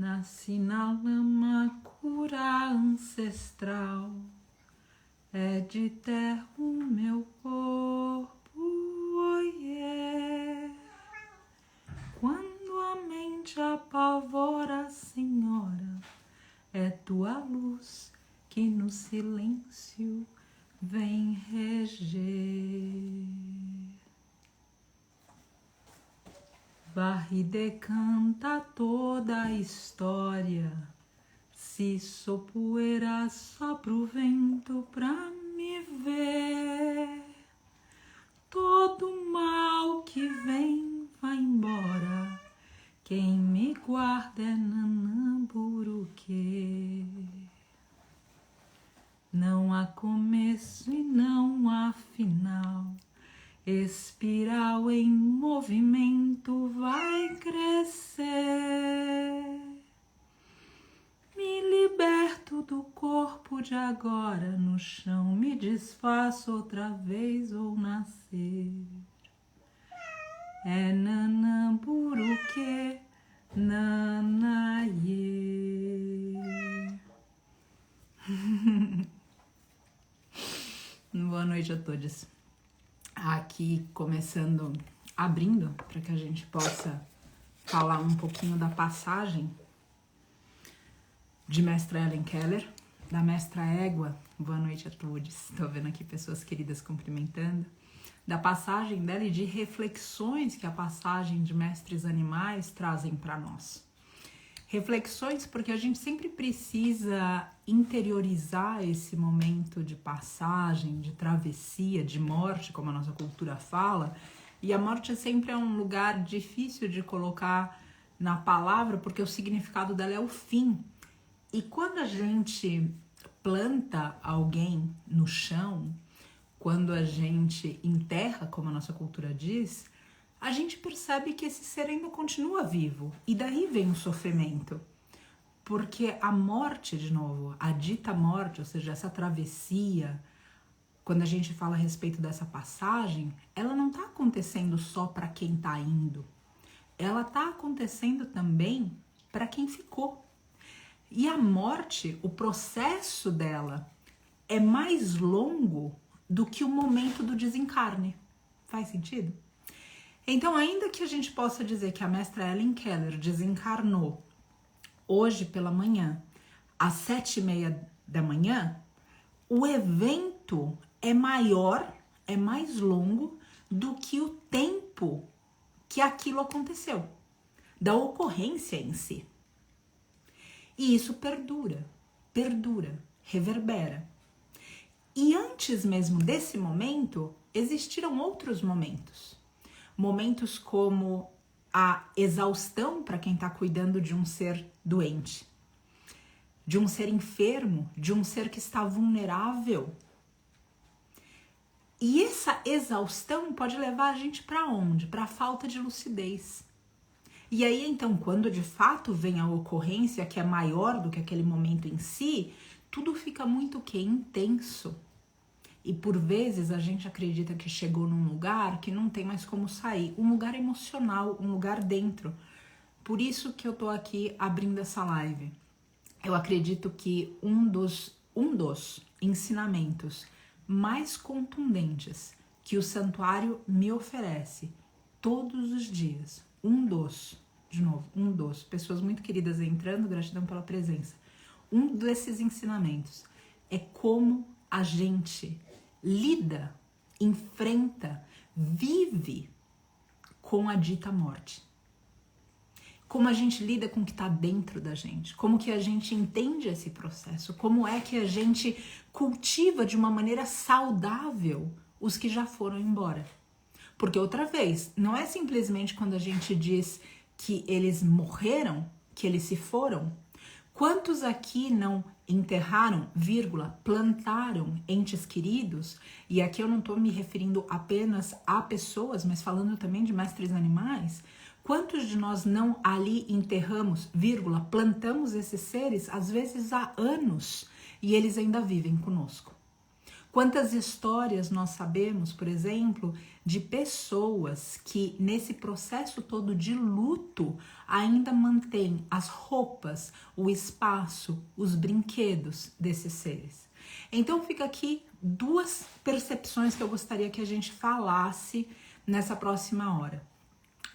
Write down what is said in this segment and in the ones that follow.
Nasci na lama, cura ancestral, é de terra o meu corpo, oiê. Quando a mente apavora, Senhora, é tua luz que no silêncio vem reger. Varre decanta toda a história, se sou poeira sopra o vento pra me ver. Todo mal que vem vai embora, quem me guarda é Nanamburuquê. Não há começo e não há final, espiral em movimento vai crescer. Me liberto do corpo de agora no chão, me desfaço outra vez ou nascer. É Nanamburuquê, Nanaiê. Boa noite a todos. Aqui começando, abrindo para que a gente possa falar um pouquinho da passagem de Mestra Helen Keller, da Mestra Égua. Boa noite a todos. Estou vendo aqui pessoas queridas cumprimentando. Da passagem dela e de reflexões que a passagem de Mestres Animais trazem para nós. Reflexões porque a gente sempre precisa interiorizar esse momento de passagem, de travessia, de morte, como a nossa cultura fala. E a morte sempre é um lugar difícil de colocar na palavra, porque o significado dela é o fim. E quando a gente planta alguém no chão, quando a gente enterra, como a nossa cultura diz, a gente percebe que esse ser ainda continua vivo. E daí vem o sofrimento. Porque a morte, de novo, a dita morte, ou seja, essa travessia, quando a gente fala a respeito dessa passagem, ela não está acontecendo só para quem está indo. Ela está acontecendo também para quem ficou. E a morte, o processo dela, é mais longo do que o momento do desencarne. Faz sentido? Então, ainda que a gente possa dizer que a Mestra Helen Keller desencarnou hoje pela manhã, às 7h30 da manhã, o evento é maior, é mais longo do que o tempo que aquilo aconteceu, da ocorrência em si. E isso perdura, reverbera. E antes mesmo desse momento, existiram outros momentos. Momentos como a exaustão para quem está cuidando de um ser doente, de um ser enfermo, de um ser que está vulnerável. E essa exaustão pode levar a gente para onde? Para a falta de lucidez. E aí, então, quando de fato vem a ocorrência que é maior do que aquele momento em si, tudo fica muito intenso. E por vezes a gente acredita que chegou num lugar que não tem mais como sair. Um lugar emocional, um lugar dentro. Por isso que eu tô aqui abrindo essa live. Eu acredito que um dos ensinamentos mais contundentes que o santuário me oferece todos os dias, pessoas muito queridas entrando, gratidão pela presença. Um desses ensinamentos é como a gente lida, enfrenta, vive com a dita morte. Como a gente lida com o que está dentro da gente, como que a gente entende esse processo, como é que a gente cultiva de uma maneira saudável os que já foram embora. Porque outra vez, não é simplesmente quando a gente diz que eles morreram, que eles se foram. Quantos aqui não enterraram, plantaram entes queridos? E aqui eu não estou me referindo apenas a pessoas, mas falando também de mestres animais. Quantos de nós não ali enterramos, plantamos esses seres, às vezes há anos, e eles ainda vivem conosco? Quantas histórias nós sabemos, por exemplo, de pessoas que nesse processo todo de luto ainda mantêm as roupas, o espaço, os brinquedos desses seres. Então fica aqui duas percepções que eu gostaria que a gente falasse nessa próxima hora.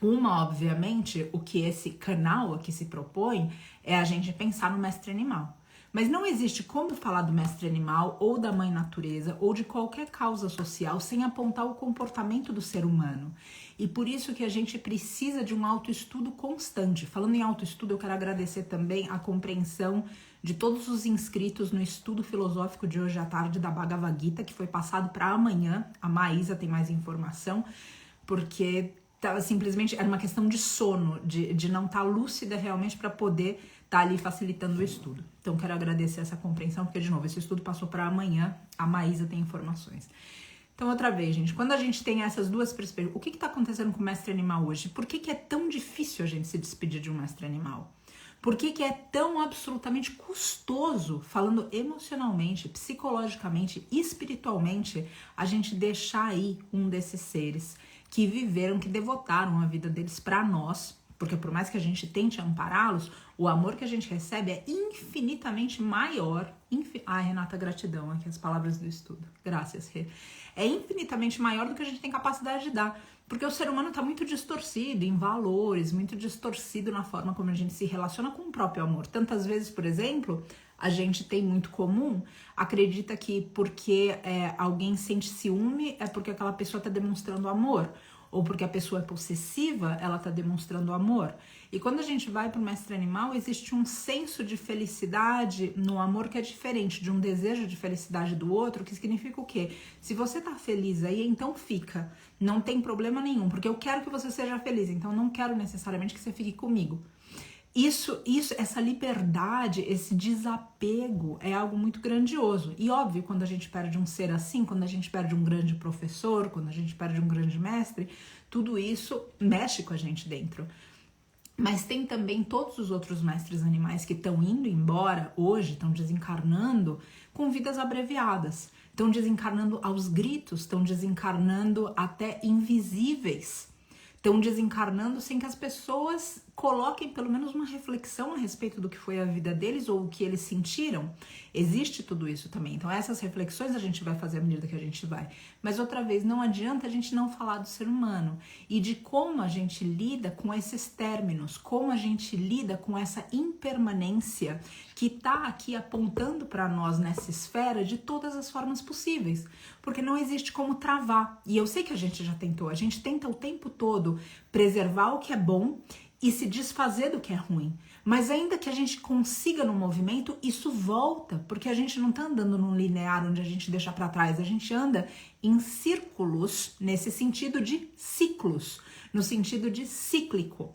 Uma, obviamente, o que esse canal aqui se propõe é a gente pensar no mestre animal. Mas não existe como falar do mestre animal ou da mãe natureza ou de qualquer causa social sem apontar o comportamento do ser humano. E por isso que a gente precisa de um autoestudo constante. Falando em autoestudo, eu quero agradecer também a compreensão de todos os inscritos no estudo filosófico de hoje à tarde da Bhagavad Gita, que foi passado para amanhã. A Maísa tem mais informação, porque simplesmente era uma questão de sono, de não estar lúcida realmente para poder estar ali facilitando o estudo. Então, quero agradecer essa compreensão, porque, de novo, esse estudo passou para amanhã, a Maísa tem informações. Então, outra vez, gente, quando a gente tem essas duas perspectivas, o que está acontecendo com o mestre animal hoje? Por que é tão difícil a gente se despedir de um mestre animal? Por que é tão absolutamente custoso, falando emocionalmente, psicologicamente, espiritualmente, a gente deixar aí um desses seres que viveram, que devotaram a vida deles para nós? Porque por mais que a gente tente ampará-los, o amor que a gente recebe é infinitamente maior. Renata, gratidão, aqui as palavras do estudo. Graças, Rê. É infinitamente maior do que a gente tem capacidade de dar. Porque o ser humano está muito distorcido em valores, muito distorcido na forma como a gente se relaciona com o próprio amor. Tantas vezes, por exemplo, a gente tem muito comum, acredita que porque alguém sente ciúme é porque aquela pessoa está demonstrando amor. Ou porque a pessoa é possessiva, ela está demonstrando amor. E quando a gente vai para o mestre animal, existe um senso de felicidade no amor que é diferente de um desejo de felicidade do outro, que significa o quê? Se você tá feliz aí, então fica. Não tem problema nenhum, porque eu quero que você seja feliz, então não quero necessariamente que você fique comigo. Essa liberdade, esse desapego é algo muito grandioso. E óbvio, quando a gente perde um ser assim, quando a gente perde um grande professor, quando a gente perde um grande mestre, tudo isso mexe com a gente dentro. Mas tem também todos os outros mestres animais que estão indo embora hoje, estão desencarnando com vidas abreviadas. Estão desencarnando aos gritos, estão desencarnando até invisíveis. Estão desencarnando sem que as pessoas coloquem pelo menos uma reflexão a respeito do que foi a vida deles ou o que eles sentiram. Existe tudo isso também. Então essas reflexões a gente vai fazer à medida que a gente vai. Mas outra vez, não adianta a gente não falar do ser humano e de como a gente lida com esses términos, como a gente lida com essa impermanência que está aqui apontando para nós nessa esfera de todas as formas possíveis. Porque não existe como travar. E eu sei que a gente já tentou. A gente tenta o tempo todo preservar o que é bom e se desfazer do que é ruim. Mas ainda que a gente consiga no movimento, isso volta, porque a gente não tá andando num linear onde a gente deixa para trás, a gente anda em círculos, nesse sentido de ciclos, no sentido de cíclico.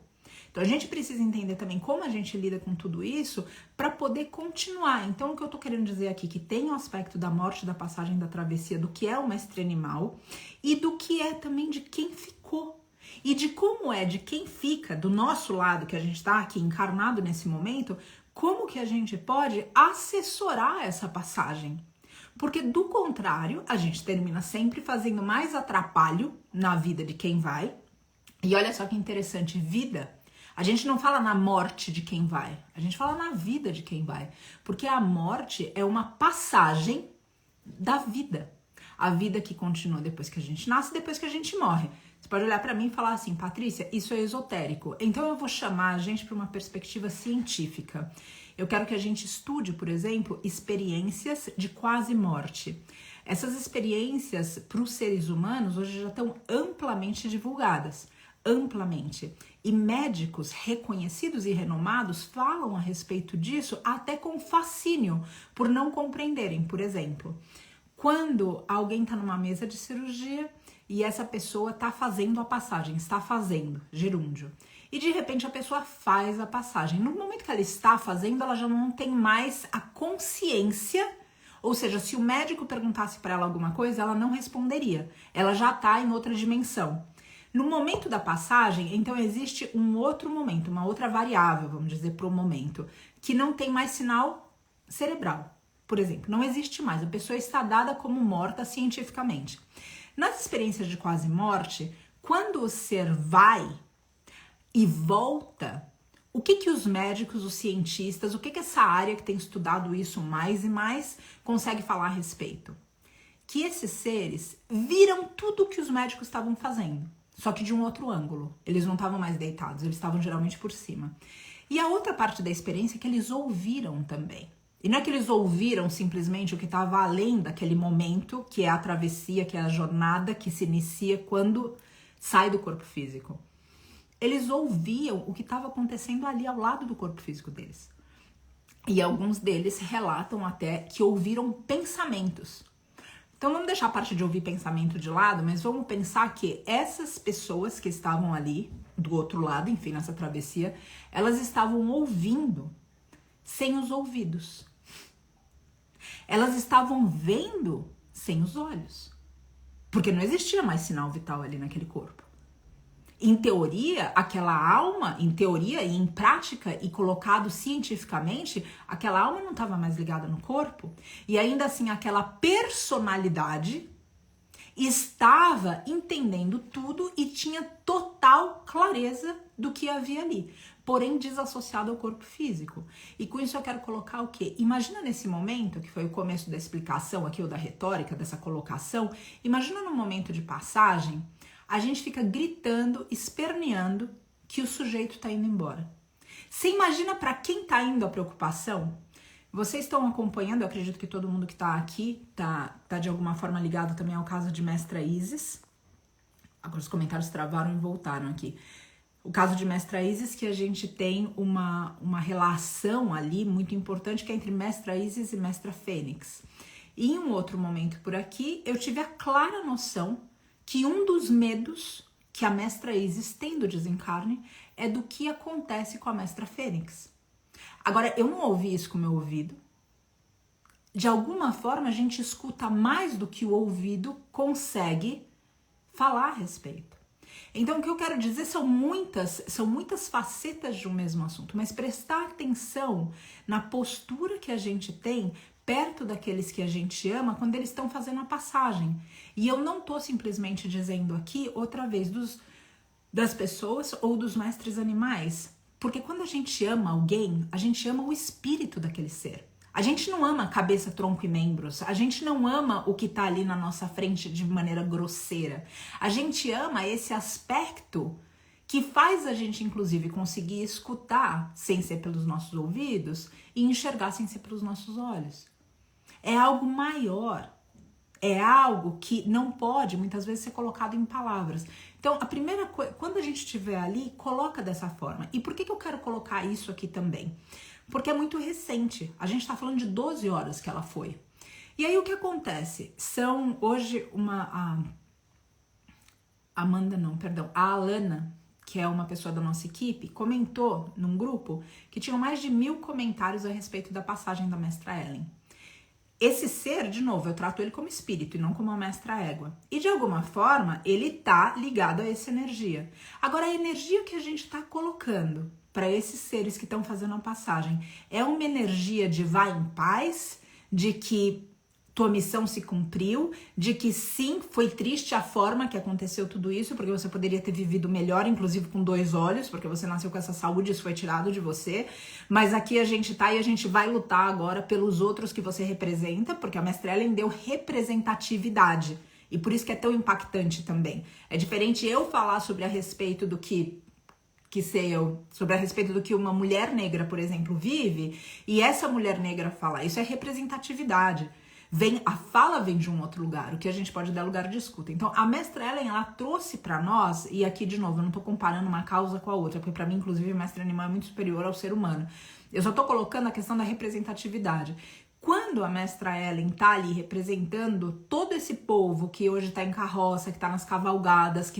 Então a gente precisa entender também como a gente lida com tudo isso para poder continuar. Então o que eu tô querendo dizer aqui que tem o aspecto da morte, da passagem, da travessia, do que é o mestre animal e do que é também de quem ficou. E de como é de quem fica do nosso lado, que a gente está aqui encarnado nesse momento, como que a gente pode assessorar essa passagem. Porque do contrário, a gente termina sempre fazendo mais atrapalho na vida de quem vai. E olha só que interessante, vida. A gente não fala na morte de quem vai, a gente fala na vida de quem vai. Porque a morte é uma passagem da vida. A vida que continua depois que a gente nasce, depois que a gente morre. Você pode olhar para mim e falar assim, Patrícia, isso é esotérico. Então eu vou chamar a gente para uma perspectiva científica. Eu quero que a gente estude, por exemplo, experiências de quase morte. Essas experiências para os seres humanos hoje já estão amplamente divulgadas. Amplamente. E médicos reconhecidos e renomados falam a respeito disso até com fascínio, por não compreenderem. Por exemplo, quando alguém está numa mesa de cirurgia e essa pessoa está fazendo a passagem, está fazendo gerúndio. E de repente a pessoa faz a passagem. No momento que ela está fazendo, ela já não tem mais a consciência, ou seja, se o médico perguntasse para ela alguma coisa, ela não responderia. Ela já está em outra dimensão. No momento da passagem, então existe um outro momento, uma outra variável, vamos dizer, para o momento, que não tem mais sinal cerebral. por exemplo, não existe mais. A pessoa está dada como morta cientificamente. Nas experiências de quase morte, quando o ser vai e volta, o que os médicos, os cientistas, o que essa área que tem estudado isso mais e mais consegue falar a respeito? Que esses seres viram tudo o que os médicos estavam fazendo, só que de um outro ângulo. Eles não estavam mais deitados, eles estavam geralmente por cima. E a outra parte da experiência é que eles ouviram também. E não é que eles ouviram simplesmente o que estava além daquele momento, que é a travessia, que é a jornada que se inicia quando sai do corpo físico. Eles ouviam o que estava acontecendo ali ao lado do corpo físico deles. E alguns deles relatam até que ouviram pensamentos. Então vamos deixar a parte de ouvir pensamento de lado, mas vamos pensar que essas pessoas que estavam ali, do outro lado, enfim, nessa travessia, elas estavam ouvindo sem os ouvidos. Elas estavam vendo sem os olhos. Porque não existia mais sinal vital ali naquele corpo. Em teoria, aquela alma, em teoria e em prática e colocado cientificamente, aquela alma não estava mais ligada no corpo. E ainda assim, aquela personalidade estava entendendo tudo e tinha total clareza do que havia ali, porém desassociado ao corpo físico. E com isso eu quero colocar o quê? Imagina nesse momento, que foi o começo da explicação aqui, ou da retórica, dessa colocação, imagina no momento de passagem, a gente fica gritando, esperneando que o sujeito está indo embora. Você imagina para quem está indo a preocupação? Vocês estão acompanhando, eu acredito que todo mundo que está aqui tá de alguma forma ligado também ao caso de Mestra Isis. Agora os comentários travaram e voltaram aqui. O caso de Mestra Isis, que a gente tem uma relação ali muito importante que é entre Mestra Isis e Mestra Fênix. E em um outro momento por aqui, eu tive a clara noção que um dos medos que a Mestra Isis tem do desencarne é do que acontece com a Mestra Fênix. Agora, eu não ouvi isso com o meu ouvido. De alguma forma, a gente escuta mais do que o ouvido consegue falar a respeito. Então, o que eu quero dizer são muitas facetas de um mesmo assunto, mas prestar atenção na postura que a gente tem perto daqueles que a gente ama quando eles estão fazendo a passagem. E eu não estou simplesmente dizendo aqui, outra vez, das pessoas ou dos mestres animais. Porque quando a gente ama alguém, a gente ama o espírito daquele ser. A gente não ama cabeça, tronco e membros. A gente não ama o que está ali na nossa frente de maneira grosseira. A gente ama esse aspecto que faz a gente, inclusive, conseguir escutar sem ser pelos nossos ouvidos e enxergar sem ser pelos nossos olhos. É algo maior. É algo que não pode, muitas vezes, ser colocado em palavras. Então, a primeira coisa, quando a gente estiver ali, coloca dessa forma. E por que eu quero colocar isso aqui também? Porque é muito recente. A gente está falando de 12 horas que ela foi. E aí, o que acontece? São, hoje, a Alana, que é uma pessoa da nossa equipe, comentou num grupo que tinham mais de 1000 comentários a respeito da passagem da Mestra Ellen. Esse ser, de novo, eu trato ele como espírito e não como uma mestra égua. E de alguma forma, ele tá ligado a essa energia. Agora, a energia que a gente tá colocando para esses seres que estão fazendo a passagem é uma energia de vai em paz, de que tua missão se cumpriu, de que sim, foi triste a forma que aconteceu tudo isso, porque você poderia ter vivido melhor, inclusive com 2 olhos, porque você nasceu com essa saúde, isso foi tirado de você, mas aqui a gente tá e a gente vai lutar agora pelos outros que você representa, porque a Mestra Ellen deu representatividade, e por isso que é tão impactante também. É diferente eu falar sobre a respeito do sobre a respeito do que uma mulher negra, por exemplo, vive, e essa mulher negra falar, isso é representatividade. A fala vem de um outro lugar, o que a gente pode dar lugar de escuta. Então, a Mestra Ellen, ela trouxe para nós, e aqui, de novo, eu não tô comparando uma causa com a outra, porque para mim, inclusive, o mestre animal é muito superior ao ser humano. Eu só tô colocando a questão da representatividade. Quando a Mestra Ellen tá ali representando todo esse povo que hoje tá em carroça, que tá nas cavalgadas,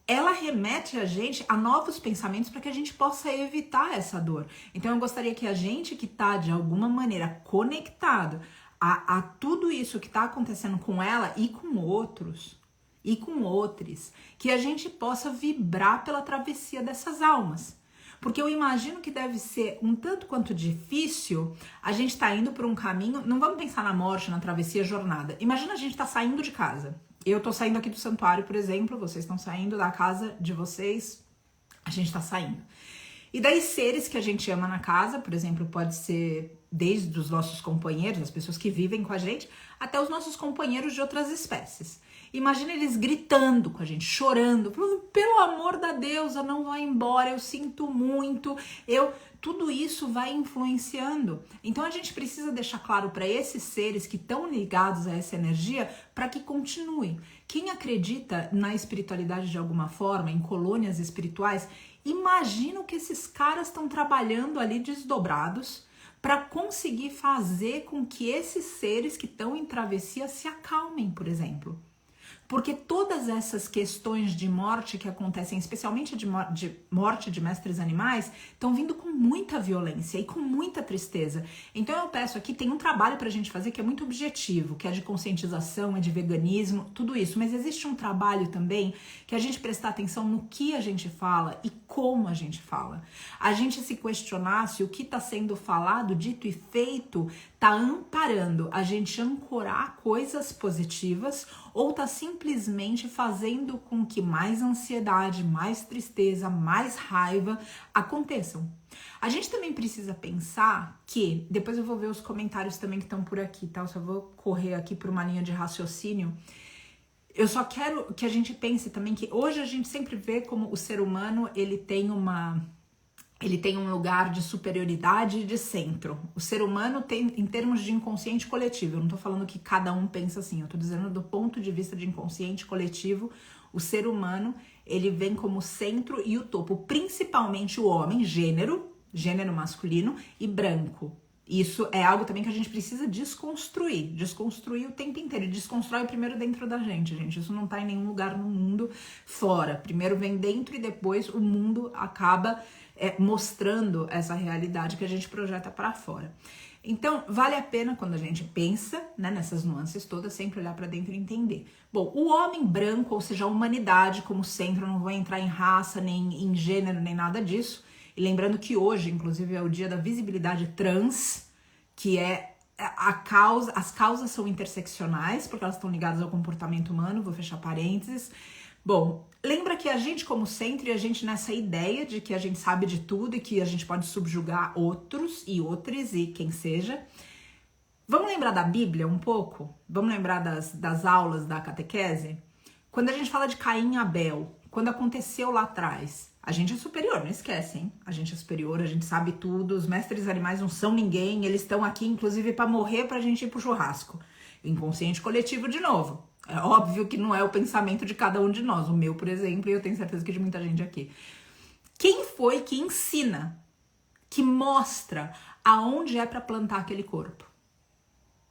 ela remete a gente a novos pensamentos para que a gente possa evitar essa dor. Então, eu gostaria que a gente que tá, de alguma maneira, conectado a tudo isso que está acontecendo com ela e com outros, e com outros, que a gente possa vibrar pela travessia dessas almas. Porque eu imagino que deve ser um tanto quanto difícil a gente estar indo por um caminho, não vamos pensar na morte, na travessia, jornada. Imagina a gente estar saindo de casa. Eu tô saindo aqui do santuário, por exemplo, vocês estão saindo da casa de vocês, a gente tá saindo. E daí seres que a gente ama na casa, por exemplo, pode ser desde os nossos companheiros, as pessoas que vivem com a gente, até os nossos companheiros de outras espécies. Imagina eles gritando com a gente, chorando, falando, pelo amor da deusa, não vai embora, eu sinto muito, tudo isso vai influenciando. Então a gente precisa deixar claro para esses seres que estão ligados a essa energia para que continue. Quem acredita na espiritualidade de alguma forma, em colônias espirituais, imagina o que esses caras estão trabalhando ali desdobrados para conseguir fazer com que esses seres que estão em travessia se acalmem, por exemplo. Porque todas essas questões de morte que acontecem, especialmente de morte de mestres animais, estão vindo com muita violência e com muita tristeza. Então eu peço aqui, tem um trabalho pra gente fazer que é muito objetivo, que é de conscientização, é de veganismo, tudo isso. Mas existe um trabalho também que a gente prestar atenção no que a gente fala e como a gente fala. A gente se questionar se o que está sendo falado, dito e feito está amparando a gente ancorar coisas positivas ou está simplesmente fazendo com que mais ansiedade, mais tristeza, mais raiva aconteçam. A gente também precisa pensar que, depois eu vou ver os comentários também que estão por aqui, tá? Eu só vou correr aqui por uma linha de raciocínio. Eu só quero que a gente pense também que hoje a gente sempre vê como o ser humano, ele tem um lugar de superioridade e de centro. O ser humano tem, em termos de inconsciente coletivo, eu não tô falando que cada um pensa assim, eu tô dizendo do ponto de vista de inconsciente coletivo, o ser humano, ele vem como centro e o topo, principalmente o homem, gênero masculino e branco. Isso é algo também que a gente precisa desconstruir o tempo inteiro. E desconstrói primeiro dentro da gente. Isso não tá em nenhum lugar no mundo fora. Primeiro vem dentro e depois o mundo acaba mostrando essa realidade que a gente projeta para fora. Então, vale a pena quando a gente pensa, né, nessas nuances todas, sempre olhar para dentro e entender. Bom, o homem branco, ou seja, a humanidade como centro, não vou entrar em raça, nem em gênero, nem nada disso. E lembrando que hoje, inclusive, é o dia da visibilidade trans, que é as causas são interseccionais, porque elas estão ligadas ao comportamento humano, vou fechar parênteses. Bom, lembra que a gente como centro e a gente nessa ideia de que a gente sabe de tudo e que a gente pode subjugar outros e outras e quem seja. Vamos lembrar da Bíblia um pouco? Vamos lembrar das aulas da catequese? Quando a gente fala de Caim e Abel, quando aconteceu lá atrás, a gente é superior, não esquece, hein? A gente é superior, a gente sabe tudo, os mestres animais não são ninguém, eles estão aqui inclusive para morrer pra gente ir pro churrasco. Inconsciente coletivo de novo. É óbvio que não é o pensamento de cada um de nós, o meu, por exemplo, e eu tenho certeza que de muita gente aqui. Quem foi que ensina, que mostra aonde é para plantar aquele corpo?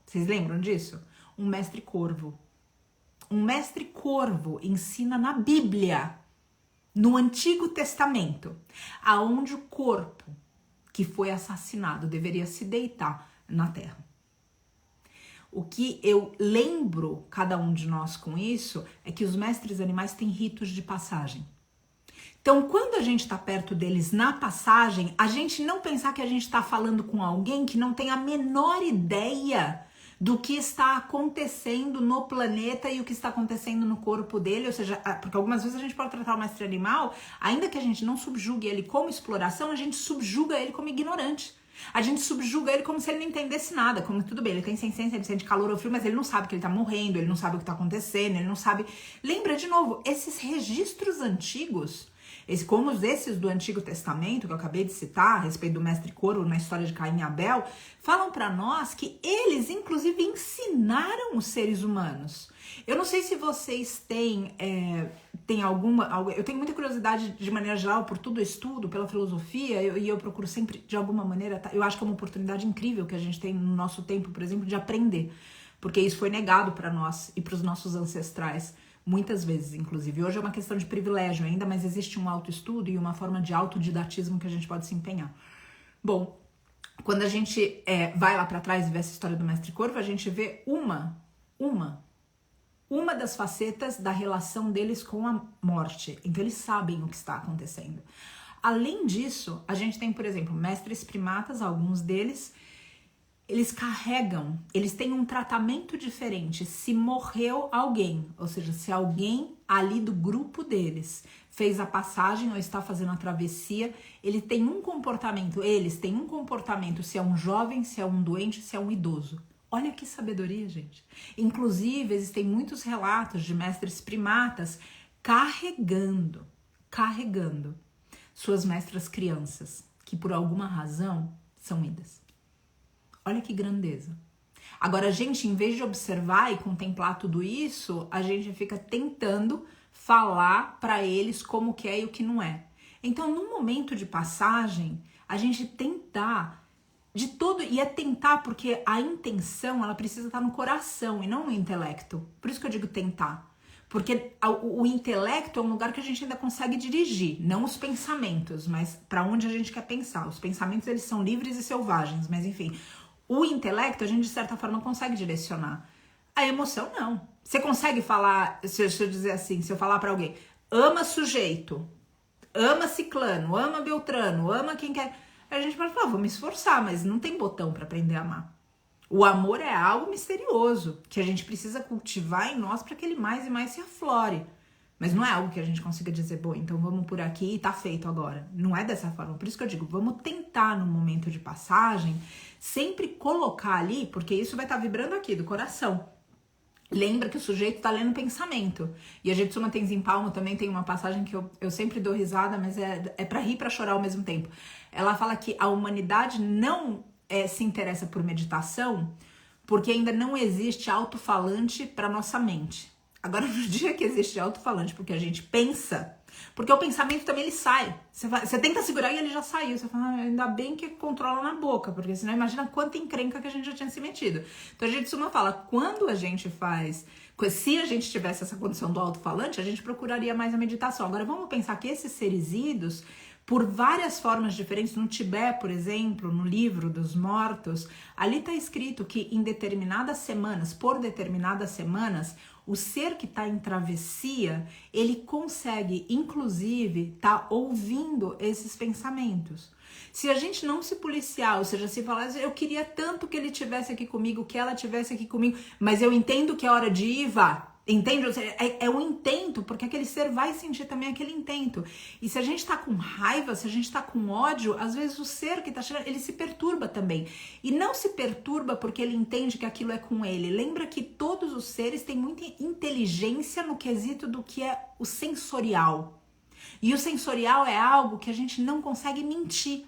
Vocês lembram disso? Um mestre corvo. Um mestre corvo ensina na Bíblia, no Antigo Testamento, aonde o corpo que foi assassinado deveria se deitar na terra. O que eu lembro cada um de nós com isso é que os mestres animais têm ritos de passagem. Então, quando a gente está perto deles na passagem, a gente não pensar que a gente está falando com alguém que não tem a menor ideia do que está acontecendo no planeta e o que está acontecendo no corpo dele, ou seja, porque algumas vezes a gente pode tratar o mestre animal, ainda que a gente não subjugue ele como exploração, a gente subjuga ele como ignorante. A gente subjuga ele como se ele não entendesse nada, como tudo bem, ele tem sensação, ele sente calor ou frio, mas ele não sabe que ele tá morrendo, ele não sabe o que tá acontecendo, ele não sabe... Lembra, de novo, esses registros antigos, como esses do Antigo Testamento, que eu acabei de citar, a respeito do mestre corvo na história de Caim e Abel, falam para nós que eles, inclusive, ensinaram os seres humanos. Eu não sei se vocês têm eu tenho muita curiosidade de maneira geral por tudo estudo, pela filosofia, e eu procuro sempre, de alguma maneira, eu acho que é uma oportunidade incrível que a gente tem no nosso tempo, por exemplo, de aprender, porque isso foi negado para nós e para os nossos ancestrais, muitas vezes, inclusive. Hoje é uma questão de privilégio ainda, mas existe um autoestudo e uma forma de autodidatismo que a gente pode se empenhar. Bom, quando a gente vai lá para trás e vê essa história do mestre corvo, a gente vê uma das facetas da relação deles com a morte. Então eles sabem o que está acontecendo. além disso, a gente tem, por exemplo, mestres primatas, alguns deles, eles carregam, eles têm um tratamento diferente se morreu alguém, ou seja, se alguém ali do grupo deles fez a passagem ou está fazendo a travessia, eles têm um comportamento, se é um jovem, se é um doente, se é um idoso. Olha que sabedoria, gente. Inclusive, existem muitos relatos de mestres primatas carregando suas mestras crianças, que por alguma razão são idas. Olha que grandeza. Agora, a gente, em vez de observar e contemplar tudo isso, a gente fica tentando falar para eles como que é e o que não é. Então, no momento de passagem, a gente tentar de todo, e é tentar porque a intenção, ela precisa estar no coração e não no intelecto. Por isso que eu digo tentar. Porque o intelecto é um lugar que a gente ainda consegue dirigir, não os pensamentos, mas para onde a gente quer pensar. Os pensamentos, eles são livres e selvagens, mas enfim, o intelecto a gente de certa forma consegue direcionar. A emoção não. Você consegue falar, se eu dizer assim, se eu falar para alguém, ama sujeito, ama ciclano, ama beltrano, ama quem quer, a gente pode falar, vou me esforçar, mas não tem botão para aprender a amar. O amor é algo misterioso, que a gente precisa cultivar em nós para que ele mais e mais se aflore. Mas não é algo que a gente consiga dizer, bom, então vamos por aqui e tá feito agora. Não é dessa forma. Por isso que eu digo, vamos tentar no momento de passagem, sempre colocar ali, porque isso vai estar vibrando aqui, do coração. Lembra que o sujeito tá lendo pensamento. E a Jetsuma Tenzin Palmo também tem uma passagem que eu sempre dou risada, mas é para rir e pra chorar ao mesmo tempo. Ela fala que a humanidade não se interessa por meditação porque ainda não existe alto-falante para nossa mente. Agora, no dia que existe alto-falante porque a gente pensa, porque o pensamento também ele sai. Você tenta segurar e ele já saiu. Você fala, ainda bem que controla na boca, porque senão imagina quanta encrenca que a gente já tinha se metido. Então a Jetsuma fala, quando a gente faz, se a gente tivesse essa condição do alto-falante, a gente procuraria mais a meditação. Agora vamos pensar que esses seres idos, por várias formas diferentes, no Tibete, por exemplo, no livro dos mortos, ali está escrito que em determinadas semanas, por determinadas semanas, o ser que está em travessia, ele consegue, inclusive, estar ouvindo esses pensamentos. Se a gente não se policiar, ou seja, se falar, eu queria tanto que ele estivesse aqui comigo, que ela estivesse aqui comigo, mas eu entendo que é hora de ir, vá. Entende? É um intento, porque aquele ser vai sentir também aquele intento. E se a gente tá com raiva, se a gente tá com ódio, às vezes o ser que tá chegando, ele se perturba também. E não se perturba porque ele entende que aquilo é com ele. Lembra que todos os seres têm muita inteligência no quesito do que é o sensorial. E o sensorial é algo que a gente não consegue mentir.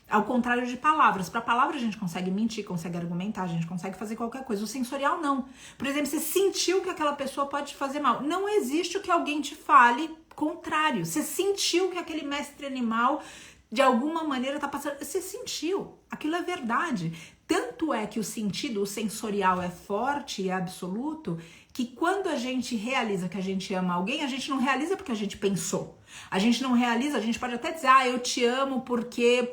Ao contrário de palavras. Para palavra a gente consegue mentir, consegue argumentar, a gente consegue fazer qualquer coisa. O sensorial não. Por exemplo, você sentiu que aquela pessoa pode te fazer mal. Não existe o que alguém te fale contrário. Você sentiu que aquele mestre animal de alguma maneira tá passando. Você sentiu. Aquilo é verdade. Tanto é que o sentido, o sensorial é forte e é absoluto, que quando a gente realiza que a gente ama alguém, a gente não realiza porque a gente pensou. A gente não realiza, a gente pode até dizer, eu te amo, por quê?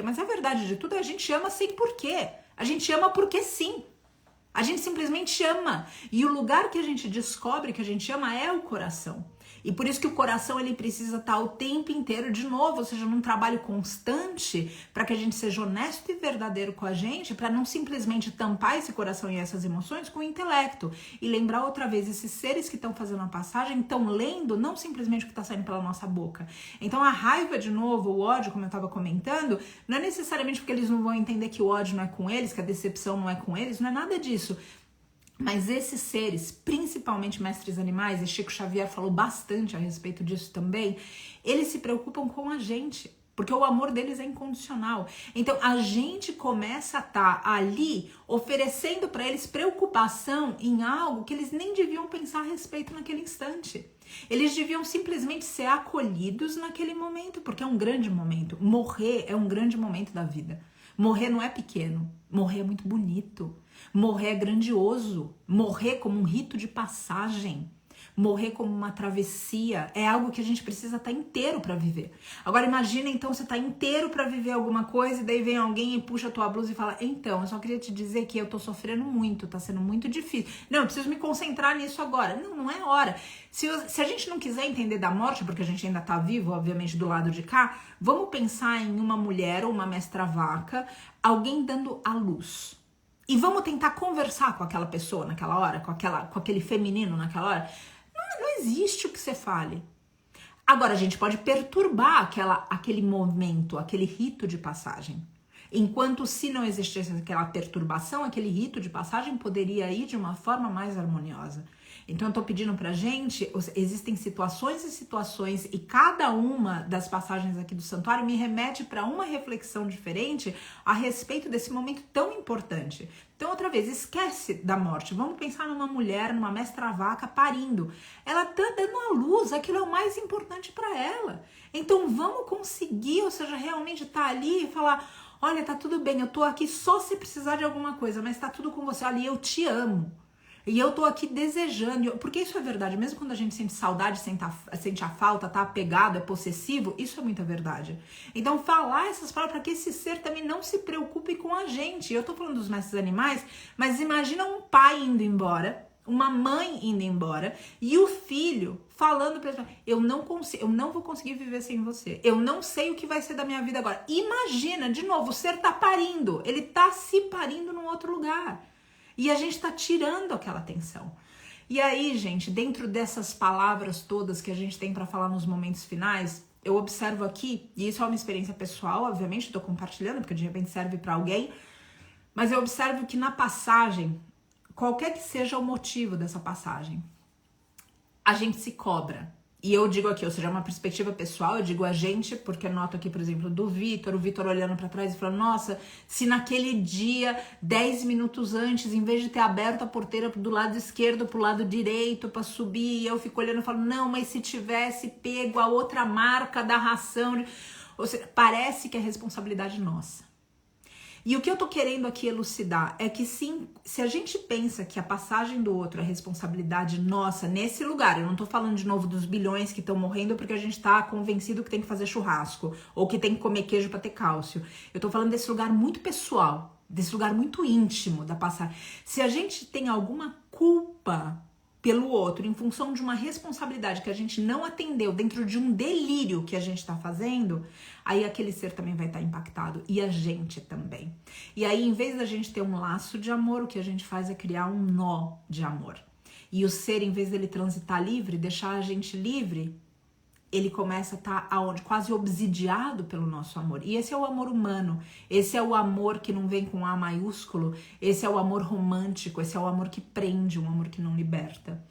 Mas a verdade de tudo é a gente ama sem porquê. A gente ama porque sim. A gente simplesmente ama. E o lugar que a gente descobre que a gente ama é o coração. E por isso que o coração ele precisa estar o tempo inteiro de novo, ou seja, num trabalho constante, para que a gente seja honesto e verdadeiro com a gente, para não simplesmente tampar esse coração e essas emoções com o intelecto. E lembrar outra vez, esses seres que estão fazendo a passagem estão lendo não simplesmente o que está saindo pela nossa boca. Então a raiva, de novo, o ódio, como eu estava comentando, não é necessariamente porque eles não vão entender que o ódio não é com eles, que a decepção não é com eles, não é nada disso. Mas esses seres, principalmente mestres animais, e Chico Xavier falou bastante a respeito disso também, eles se preocupam com a gente, porque o amor deles é incondicional. Então a gente começa a estar ali oferecendo para eles preocupação em algo que eles nem deviam pensar a respeito naquele instante. Eles deviam simplesmente ser acolhidos naquele momento, porque é um grande momento. Morrer é um grande momento da vida. Morrer não é pequeno, morrer é muito bonito. Morrer é grandioso, morrer como um rito de passagem. morrer como uma travessia, é algo que a gente precisa estar inteiro para viver. Agora imagina então você tá inteiro para viver alguma coisa e daí vem alguém e puxa a tua blusa e fala, então, eu só queria te dizer que eu tô sofrendo muito, tá sendo muito difícil. Não, eu preciso me concentrar nisso agora. Não, não é hora. Se a gente não quiser entender da morte, porque a gente ainda tá vivo, obviamente, do lado de cá, vamos pensar em uma mulher ou uma mestra vaca, alguém dando a luz. E vamos tentar conversar com aquela pessoa naquela hora, com aquele feminino naquela hora. Não existe o que você fale. Agora, a gente pode perturbar aquele momento, aquele rito de passagem. Enquanto se não existisse aquela perturbação, aquele rito de passagem poderia ir de uma forma mais harmoniosa. Então eu tô pedindo pra gente, existem situações e situações e cada uma das passagens aqui do santuário me remete para uma reflexão diferente a respeito desse momento tão importante. Então outra vez, esquece da morte, vamos pensar numa mulher, numa mestra vaca parindo. Ela tá dando a luz, aquilo é o mais importante para ela. Então vamos conseguir, ou seja, realmente tá ali e falar, olha, tá tudo bem, eu tô aqui só se precisar de alguma coisa, mas tá tudo com você, olha, eu te amo. E eu tô aqui desejando, porque isso é verdade, mesmo quando a gente sente saudade, sente a falta, tá apegado, é possessivo, isso é muita verdade. Então falar essas palavras para que esse ser também não se preocupe com a gente. Eu tô falando dos mestres animais, mas imagina um pai indo embora, uma mãe indo embora, e o filho falando pra ele, eu não vou conseguir viver sem você, eu não sei o que vai ser da minha vida agora. Imagina, de novo, o ser tá parindo, ele tá se parindo num outro lugar. E a gente tá tirando aquela atenção. E aí, gente, dentro dessas palavras todas que a gente tem para falar nos momentos finais, eu observo aqui, e isso é uma experiência pessoal, obviamente, tô compartilhando, porque de repente serve para alguém, mas eu observo que na passagem, qualquer que seja o motivo dessa passagem, a gente se cobra. E eu digo aqui, ou seja, é uma perspectiva pessoal, eu digo a gente, porque eu noto aqui, por exemplo, do Vitor, o Vitor olhando pra trás e falando, nossa, se naquele dia, 10 minutos antes, em vez de ter aberto a porteira do lado esquerdo pro lado direito pra subir, eu fico olhando e falo, não, mas se tivesse pego a outra marca da ração, ou seja, parece que é responsabilidade nossa. E o que eu tô querendo aqui elucidar é que sim, se a gente pensa que a passagem do outro é responsabilidade nossa nesse lugar, eu não tô falando de novo dos bilhões que estão morrendo porque a gente tá convencido que tem que fazer churrasco ou que tem que comer queijo para ter cálcio. Eu tô falando desse lugar muito pessoal, desse lugar muito íntimo da passagem. Se a gente tem alguma culpa pelo outro, em função de uma responsabilidade que a gente não atendeu dentro de um delírio que a gente está fazendo, aí aquele ser também vai estar impactado e a gente também. E aí, em vez da gente ter um laço de amor, o que a gente faz é criar um nó de amor. E o ser, em vez dele transitar livre, deixar a gente livre, ele começa a estar aonde? Quase obsidiado pelo nosso amor. E esse é o amor humano, esse é o amor que não vem com A maiúsculo, esse é o amor romântico, esse é o amor que prende, um amor que não liberta.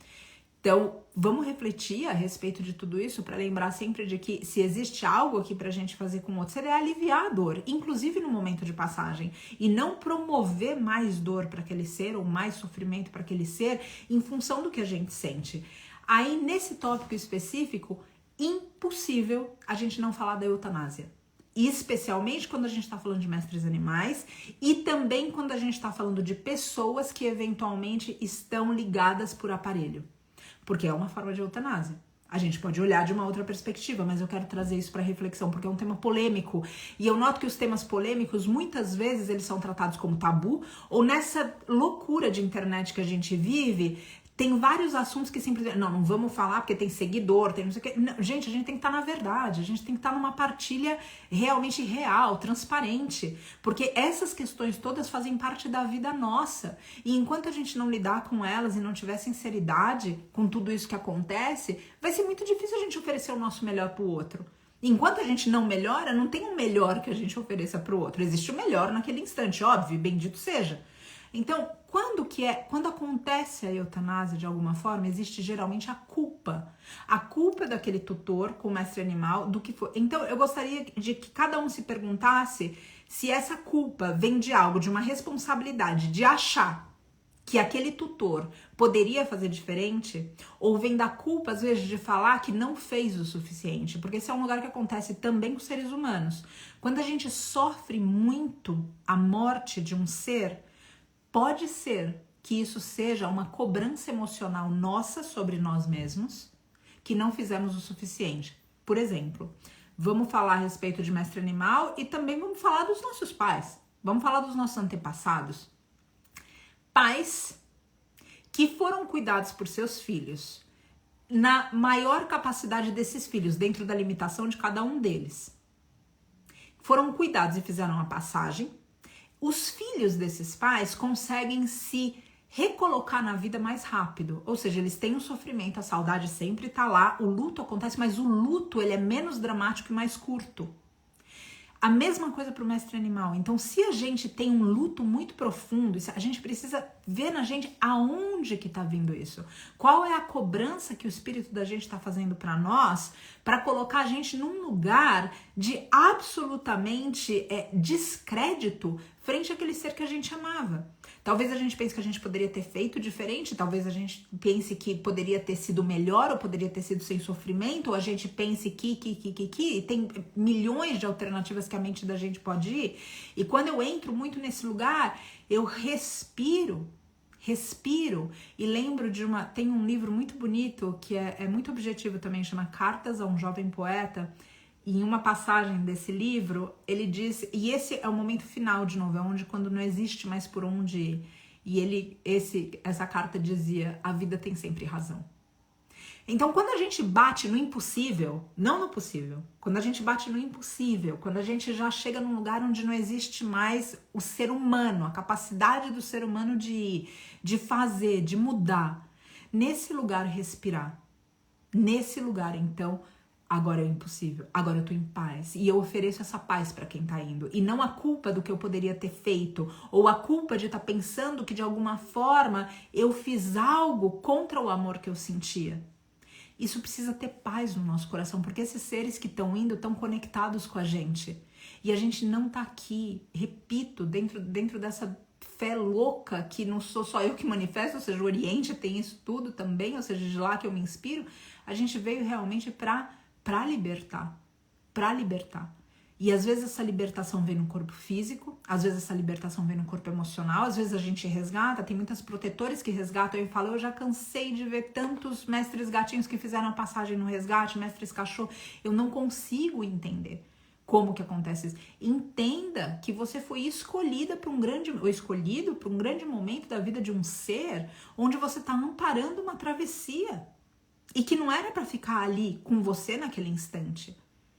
Então, vamos refletir a respeito de tudo isso para lembrar sempre de que se existe algo aqui pra gente fazer com o outro, seria aliviar a dor, inclusive no momento de passagem, e não promover mais dor para aquele ser ou mais sofrimento para aquele ser em função do que a gente sente. Aí, nesse tópico específico, impossível a gente não falar da eutanásia. Especialmente quando a gente está falando de mestres animais e também quando a gente está falando de pessoas que eventualmente estão ligadas por aparelho. Porque é uma forma de eutanásia. A gente pode olhar de uma outra perspectiva, mas eu quero trazer isso para reflexão, porque é um tema polêmico. E eu noto que os temas polêmicos, muitas vezes, eles são tratados como tabu, ou nessa loucura de internet que a gente vive, tem vários assuntos que simplesmente, não vamos falar porque tem seguidor, tem não sei o quê. Não, gente, a gente tem que estar na verdade, a gente tem que estar numa partilha realmente real, transparente, porque essas questões todas fazem parte da vida nossa. E enquanto a gente não lidar com elas e não tiver sinceridade com tudo isso que acontece, vai ser muito difícil a gente oferecer o nosso melhor pro outro. Enquanto a gente não melhora, não tem um melhor que a gente ofereça pro outro. Existe o melhor naquele instante, óbvio, bendito seja. Então, quando acontece a eutanásia de alguma forma, existe geralmente a culpa. A culpa é daquele tutor com o mestre animal do que foi. Então, eu gostaria de que cada um se perguntasse se essa culpa vem de algo, de uma responsabilidade, de achar que aquele tutor poderia fazer diferente, ou vem da culpa, às vezes, de falar que não fez o suficiente, porque esse é um lugar que acontece também com os seres humanos. Quando a gente sofre muito a morte de um ser, pode ser que isso seja uma cobrança emocional nossa sobre nós mesmos, que não fizemos o suficiente. Por exemplo, vamos falar a respeito de mestre animal e também vamos falar dos nossos pais. Vamos falar dos nossos antepassados. Pais que foram cuidados por seus filhos na maior capacidade desses filhos, dentro da limitação de cada um deles. Foram cuidados e fizeram a passagem. Os filhos desses pais conseguem se recolocar na vida mais rápido, ou seja, eles têm o sofrimento, a saudade sempre tá lá, o luto acontece, mas o luto ele é menos dramático e mais curto. A mesma coisa para o mestre animal. Então, se a gente tem um luto muito profundo, a gente precisa ver na gente aonde que está vindo isso. Qual é a cobrança que o espírito da gente está fazendo para nós, para colocar a gente num lugar de absolutamente descrédito frente àquele ser que a gente amava. Talvez a gente pense que a gente poderia ter feito diferente, talvez a gente pense que poderia ter sido melhor, ou poderia ter sido sem sofrimento, ou a gente pense e tem milhões de alternativas que a mente da gente pode ir. E quando eu entro muito nesse lugar, eu respiro e lembro tem um livro muito bonito, que é muito objetivo também, chama Cartas a um Jovem Poeta. E em uma passagem desse livro, ele diz, e esse é o momento final de novo, é onde quando não existe mais por onde ir. E essa carta dizia, a vida tem sempre razão. Então, quando a gente bate no impossível, não no possível, quando a gente bate no impossível, quando a gente já chega num lugar onde não existe mais o ser humano, a capacidade do ser humano de fazer, de mudar, nesse lugar respirar, nesse lugar, então, agora é impossível, agora eu tô em paz e eu ofereço essa paz para quem tá indo e não a culpa do que eu poderia ter feito ou a culpa de estar pensando que de alguma forma eu fiz algo contra o amor que eu sentia. Isso precisa ter paz no nosso coração, porque esses seres que estão indo estão conectados com a gente e a gente não tá aqui, repito, dentro dessa fé louca que não sou só eu que manifesto, ou seja, o Oriente tem isso tudo também, ou seja, de lá que eu me inspiro. A gente veio realmente para libertar. E às vezes essa libertação vem no corpo físico, às vezes essa libertação vem no corpo emocional, às vezes a gente resgata, tem muitos protetores que resgatam e falam, eu já cansei de ver tantos mestres gatinhos que fizeram a passagem no resgate, mestres cachorro, eu não consigo entender como que acontece isso. Entenda que você foi escolhido para um grande momento da vida de um ser, onde você está amparando uma travessia. E que não era para ficar ali com você naquele instante.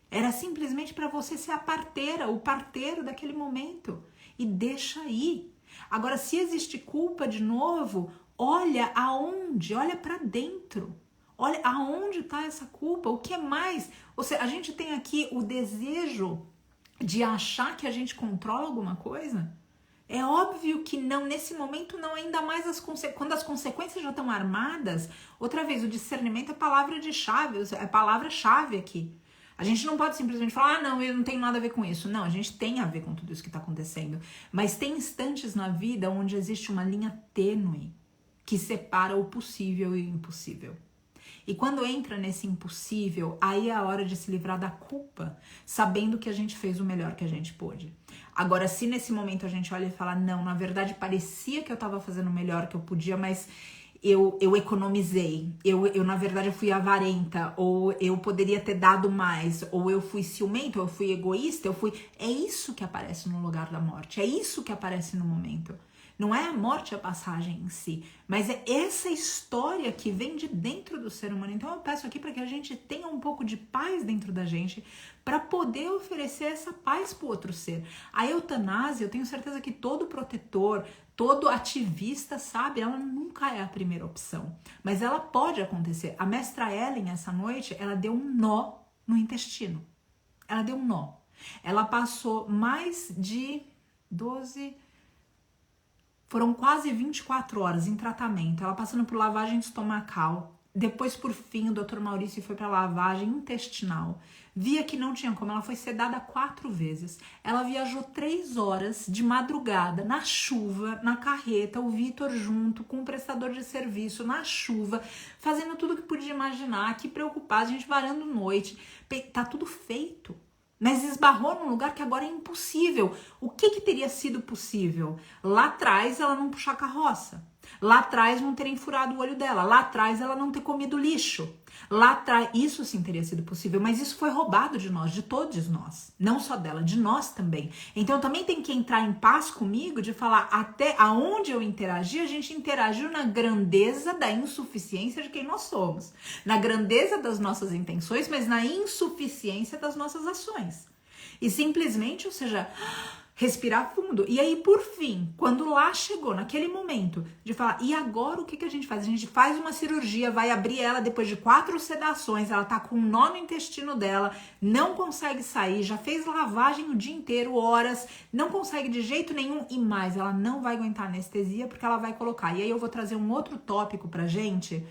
Era simplesmente para você ser a parteira, o parteiro daquele momento. E deixa aí. Agora, se existe culpa de novo, olha aonde, olha para dentro. Olha aonde está essa culpa, o que é mais? Ou seja, a gente tem aqui o desejo de achar que a gente controla alguma coisa. É óbvio que não, nesse momento não, ainda mais quando as consequências já estão armadas. Outra vez, o discernimento é palavra-chave aqui. A gente não pode simplesmente falar, não, eu não tenho nada a ver com isso. Não, a gente tem a ver com tudo isso que está acontecendo. Mas tem instantes na vida onde existe uma linha tênue que separa o possível e o impossível. E quando entra nesse impossível, aí é a hora de se livrar da culpa, sabendo que a gente fez o melhor que a gente pôde. Agora, se nesse momento a gente olha e fala, não, na verdade parecia que eu estava fazendo o melhor que eu podia, mas eu economizei, eu na verdade eu fui avarenta, ou eu poderia ter dado mais, ou eu fui ciumento, ou eu fui egoísta, é isso que aparece no lugar da morte, é isso que aparece no momento. Não é a morte a passagem em si, mas é essa história que vem de dentro do ser humano. Então eu peço aqui para que a gente tenha um pouco de paz dentro da gente para poder oferecer essa paz para o outro ser. A eutanásia, eu tenho certeza que todo protetor, todo ativista sabe, ela nunca é a primeira opção, mas ela pode acontecer. A mestra Ellen, essa noite, ela deu um nó no intestino. Ela deu um nó. Ela passou mais de 12... Foram quase 24 horas em tratamento, ela passando por lavagem estomacal. Depois, por fim, o Dr. Maurício foi para lavagem intestinal. Via que não tinha como, ela foi sedada 4 vezes. Ela viajou 3 horas de madrugada, na chuva, na carreta, o Vitor junto com o prestador de serviço, na chuva, fazendo tudo que podia imaginar, que preocupado, a gente varando noite. Tá tudo feito. Mas esbarrou num lugar que agora é impossível. O que teria sido possível? Lá atrás ela não puxar carroça. Lá atrás não terem furado o olho dela. Lá atrás ela não ter comido lixo. Lá atrás, isso sim teria sido possível, mas isso foi roubado de nós, de todos nós. Não só dela, de nós também. Então também tem que entrar em paz comigo de falar até aonde eu interagi, a gente interagiu na grandeza da insuficiência de quem nós somos. Na grandeza das nossas intenções, mas na insuficiência das nossas ações. E simplesmente, ou seja, respirar fundo. E aí, por fim, quando lá chegou, naquele momento de falar, e agora o que a gente faz? A gente faz uma cirurgia, vai abrir ela depois de 4 sedações, ela tá com um nó no intestino dela, não consegue sair, já fez lavagem o dia inteiro, horas, não consegue de jeito nenhum e mais, ela não vai aguentar anestesia porque ela vai colocar. E aí eu vou trazer um outro tópico pra gente,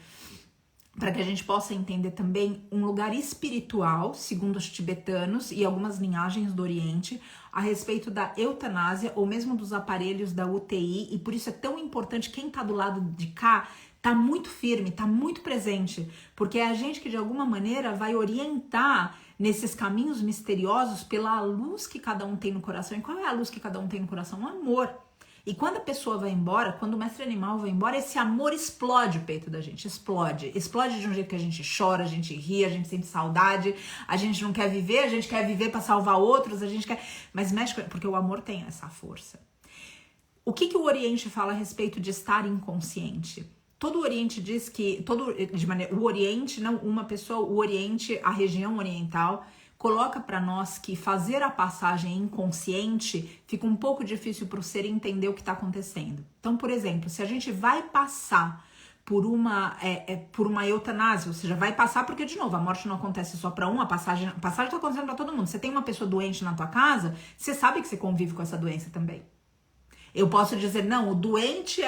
para que a gente possa entender também um lugar espiritual, segundo os tibetanos e algumas linhagens do Oriente, a respeito da eutanásia ou mesmo dos aparelhos da UTI, e por isso é tão importante quem tá do lado de cá tá muito firme, tá muito presente, porque é a gente que de alguma maneira vai orientar nesses caminhos misteriosos pela luz que cada um tem no coração. E qual é a luz que cada um tem no coração? O amor. E quando a pessoa vai embora, quando o mestre animal vai embora, esse amor explode o peito da gente, explode. Explode de um jeito que a gente chora, a gente ri, a gente sente saudade, a gente não quer viver, a gente quer viver para salvar outros, a gente quer... Mas mexe, porque o amor tem essa força. O que o Oriente fala a respeito de estar inconsciente? Todo o Oriente diz que... o Oriente, não uma pessoa, o Oriente, a região oriental... coloca para nós que fazer a passagem inconsciente fica um pouco difícil para o ser entender o que está acontecendo. Então, por exemplo, se a gente vai passar por uma eutanásia, ou seja, vai passar porque, de novo, a morte não acontece só para um, a passagem está acontecendo para todo mundo. Você tem uma pessoa doente na tua casa, você sabe que você convive com essa doença também. Eu posso dizer, não, o doente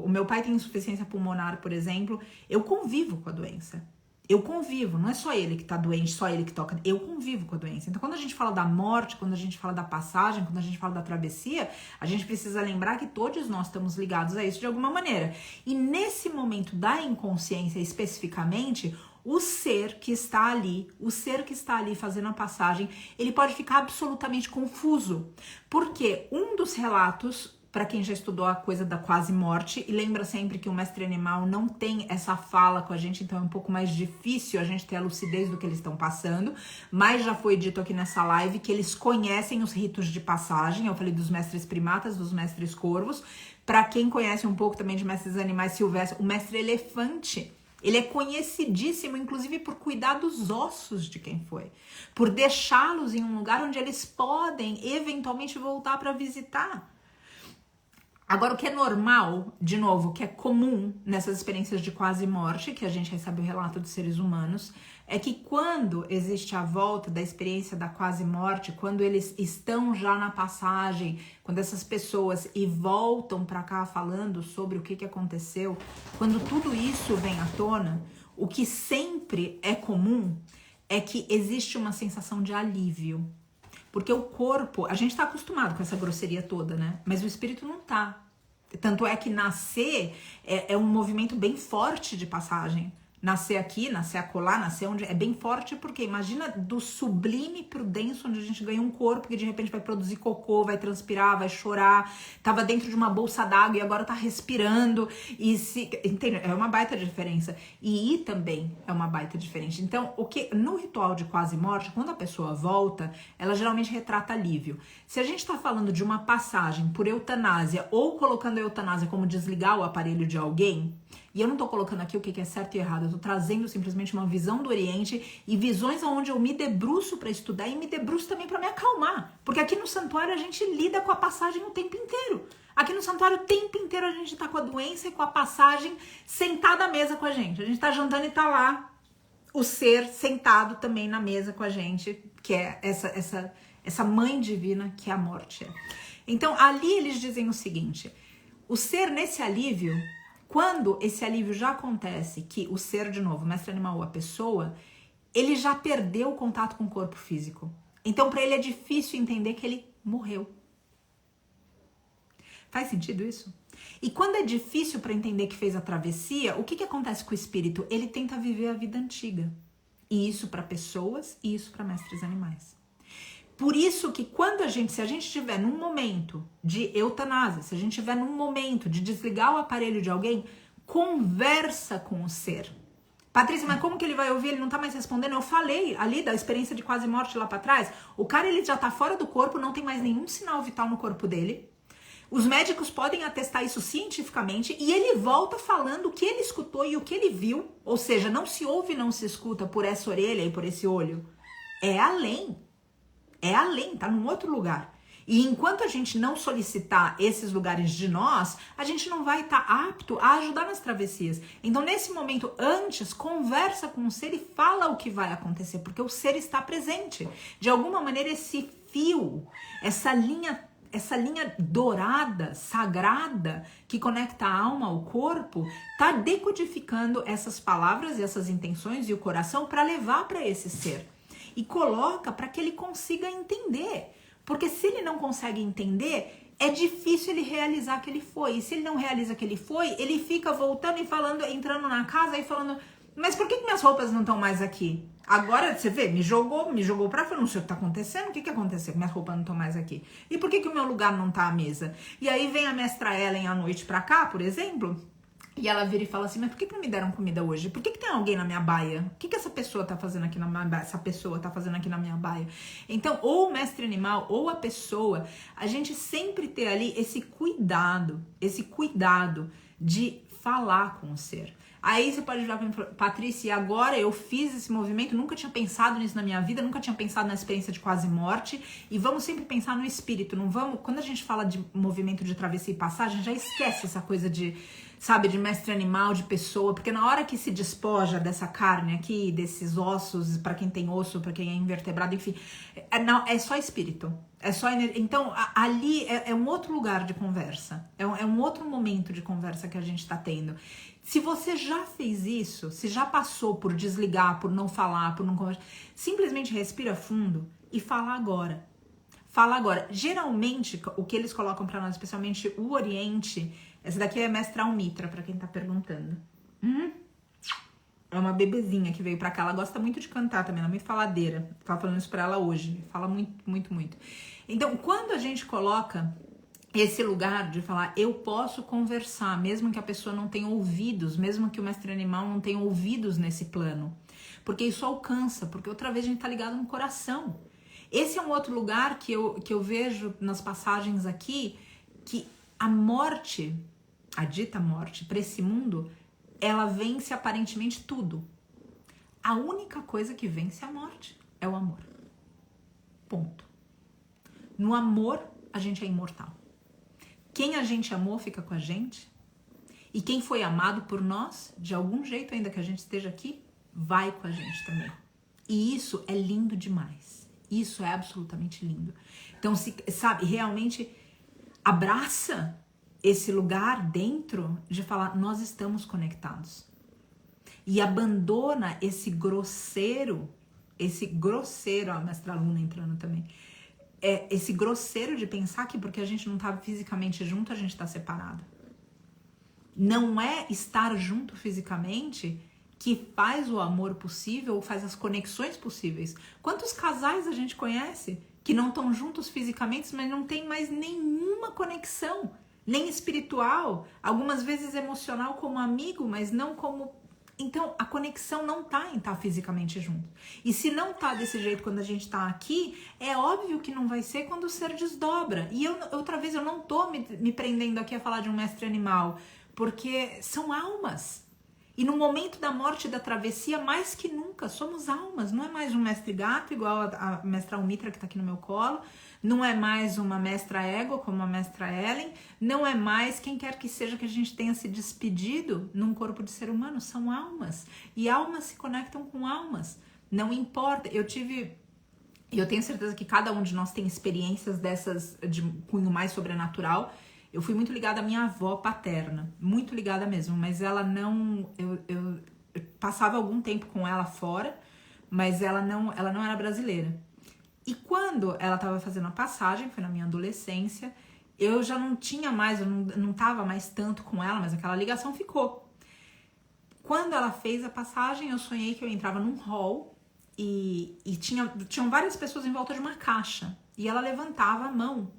o meu pai tem insuficiência pulmonar, por exemplo, eu convivo com a doença. Eu convivo, não é só ele que tá doente, só ele que toca, eu convivo com a doença. Então, quando a gente fala da morte, quando a gente fala da passagem, quando a gente fala da travessia, a gente precisa lembrar que todos nós estamos ligados a isso de alguma maneira. E nesse momento da inconsciência, especificamente, o ser que está ali fazendo a passagem, ele pode ficar absolutamente confuso. Porque um dos relatos... para quem já estudou a coisa da quase morte, e lembra sempre que o mestre animal não tem essa fala com a gente, então é um pouco mais difícil a gente ter a lucidez do que eles estão passando, mas já foi dito aqui nessa live que eles conhecem os ritos de passagem. Eu falei dos mestres primatas, dos mestres corvos. Para quem conhece um pouco também de mestres animais silvestres, o mestre elefante, ele é conhecidíssimo, inclusive, por cuidar dos ossos de quem foi, por deixá-los em um lugar onde eles podem eventualmente voltar para visitar. Agora, o que é normal, de novo, o que é comum nessas experiências de quase morte, que a gente recebe o relato dos seres humanos, é que quando existe a volta da experiência da quase morte, quando eles estão já na passagem, quando essas pessoas voltam para cá falando sobre o que aconteceu, quando tudo isso vem à tona, o que sempre é comum é que existe uma sensação de alívio. Porque o corpo, a gente tá acostumado com essa grosseria toda, né? Mas o espírito não tá. Tanto é que nascer é um movimento bem forte de passagem. Nascer aqui, nascer acolá, nascer onde... É bem forte porque imagina do sublime pro denso, onde a gente ganha um corpo que de repente vai produzir cocô, vai transpirar, vai chorar. Tava dentro de uma bolsa d'água e agora tá respirando. Entende? É uma baita diferença. E ir também é uma baita diferença. Então, no ritual de quase morte, quando a pessoa volta, ela geralmente retrata alívio. Se a gente tá falando de uma passagem por eutanásia ou colocando a eutanásia como desligar o aparelho de alguém... E eu não tô colocando aqui o que é certo e errado, eu tô trazendo simplesmente uma visão do Oriente e visões onde eu me debruço para estudar e me debruço também para me acalmar. Porque aqui no santuário a gente lida com a passagem o tempo inteiro. Aqui no santuário o tempo inteiro a gente tá com a doença e com a passagem sentada à mesa com a gente. A gente tá jantando e tá lá o ser sentado também na mesa com a gente, que é essa mãe divina que a morte é. Então ali eles dizem o seguinte, o ser nesse alívio... Quando esse alívio já acontece, que o ser, de novo, o mestre animal ou a pessoa, ele já perdeu o contato com o corpo físico. Então, para ele é difícil entender que ele morreu. Faz sentido isso? E quando é difícil para entender que fez a travessia, o que acontece com o espírito? Ele tenta viver a vida antiga. E isso para pessoas e isso para mestres animais. Por isso que se a gente estiver num momento de eutanásia, se a gente estiver num momento de desligar o aparelho de alguém, conversa com o ser. Patrícia, mas como que ele vai ouvir? Ele não tá mais respondendo. Eu falei ali da experiência de quase morte lá pra trás. O cara, ele já tá fora do corpo, não tem mais nenhum sinal vital no corpo dele. Os médicos podem atestar isso cientificamente e ele volta falando o que ele escutou e o que ele viu. Ou seja, não se ouve e não se escuta por essa orelha e por esse olho. É além, tá num outro lugar. E enquanto a gente não solicitar esses lugares de nós, a gente não vai estar apto a ajudar nas travessias. Então, nesse momento, antes, conversa com o ser e fala o que vai acontecer, porque o ser está presente. De alguma maneira, esse fio, essa linha dourada, sagrada, que conecta a alma ao corpo, tá decodificando essas palavras e essas intenções e o coração para levar para esse ser. E coloca para que ele consiga entender. Porque se ele não consegue entender, é difícil ele realizar que ele foi. E se ele não realiza que ele foi, ele fica voltando e falando, entrando na casa e falando, mas por que minhas roupas não estão mais aqui? Agora, você vê, me jogou pra fora, não sei o que tá acontecendo, o que aconteceu? Minhas roupas não estão mais aqui. E por que o meu lugar não tá à mesa? E aí vem a mestra Ellen à noite pra cá, por exemplo, e ela vira e fala assim, mas por que não me deram comida hoje? Por que tem alguém na minha baia? O que essa pessoa tá fazendo aqui na minha baia? Essa pessoa tá fazendo aqui na minha baia? Então, ou o mestre animal, ou a pessoa, a gente sempre ter ali esse cuidado de falar com o ser. Aí você pode virar pra mim, Patrícia, agora eu fiz esse movimento, nunca tinha pensado nisso na minha vida, nunca tinha pensado na experiência de quase morte, e vamos sempre pensar no espírito, não vamos, quando a gente fala de movimento de travessia e passagem, já esquece essa coisa de, sabe, de mestre animal, de pessoa, porque na hora que se despoja dessa carne aqui, desses ossos, para quem tem osso, para quem é invertebrado, enfim, é só espírito. É só então, ali é um outro lugar de conversa, é um outro momento de conversa que a gente tá tendo. Se você já fez isso, se já passou por desligar, por não falar, por não conversar, simplesmente respira fundo e fala agora. Fala agora. Geralmente, o que eles colocam pra nós, especialmente o Oriente, essa daqui é a Mestra Almitra, pra quem tá perguntando. É uma bebezinha que veio pra cá, ela gosta muito de cantar também, ela é muito faladeira. Tava falando isso pra ela hoje, fala muito, muito, muito. Então, quando a gente coloca esse lugar de falar, eu posso conversar, mesmo que a pessoa não tenha ouvidos, mesmo que o mestre animal não tenha ouvidos nesse plano, porque isso alcança, porque outra vez a gente tá ligado no coração. Esse é um outro lugar que eu vejo nas passagens aqui, que a morte, a dita morte, para esse mundo, ela vence aparentemente tudo. A única coisa que vence a morte é o amor. Ponto. No amor, a gente é imortal. Quem a gente amou fica com a gente. E quem foi amado por nós, de algum jeito ainda que a gente esteja aqui, vai com a gente também. E isso é lindo demais. Isso é absolutamente lindo. Então, sabe, realmente abraça esse lugar dentro de falar, nós estamos conectados. E abandona esse grosseiro, a mestra Luna entrando também, esse grosseiro de pensar que porque a gente não tá fisicamente junto, a gente tá separado. Não é estar junto fisicamente que faz o amor possível, faz as conexões possíveis. Quantos casais a gente conhece que não estão juntos fisicamente, mas não tem mais nenhuma conexão, nem espiritual, algumas vezes emocional como amigo, mas não como... Então, a conexão não tá em estar fisicamente junto. E se não tá desse jeito quando a gente tá aqui, é óbvio que não vai ser quando o ser desdobra. E outra vez, eu não tô me prendendo aqui a falar de um mestre animal, porque são almas. E no momento da morte e da travessia, mais que nunca, somos almas. Não é mais um mestre gato, igual a mestra Almitra que tá aqui no meu colo. Não é mais uma mestra égua, como a mestra Ellen. Não é mais quem quer que seja que a gente tenha se despedido num corpo de ser humano. São almas. E almas se conectam com almas. Não importa. Eu tenho certeza que cada um de nós tem experiências dessas de cunho mais sobrenatural. Eu fui muito ligada à minha avó paterna. Muito ligada mesmo. Mas ela não... Eu passava algum tempo com ela fora, mas ela não era brasileira. E quando ela estava fazendo a passagem, foi na minha adolescência, eu já não tinha mais, eu não estava mais tanto com ela, mas aquela ligação ficou. Quando ela fez a passagem, eu sonhei que eu entrava num hall tinham várias pessoas em volta de uma caixa. E ela levantava a mão.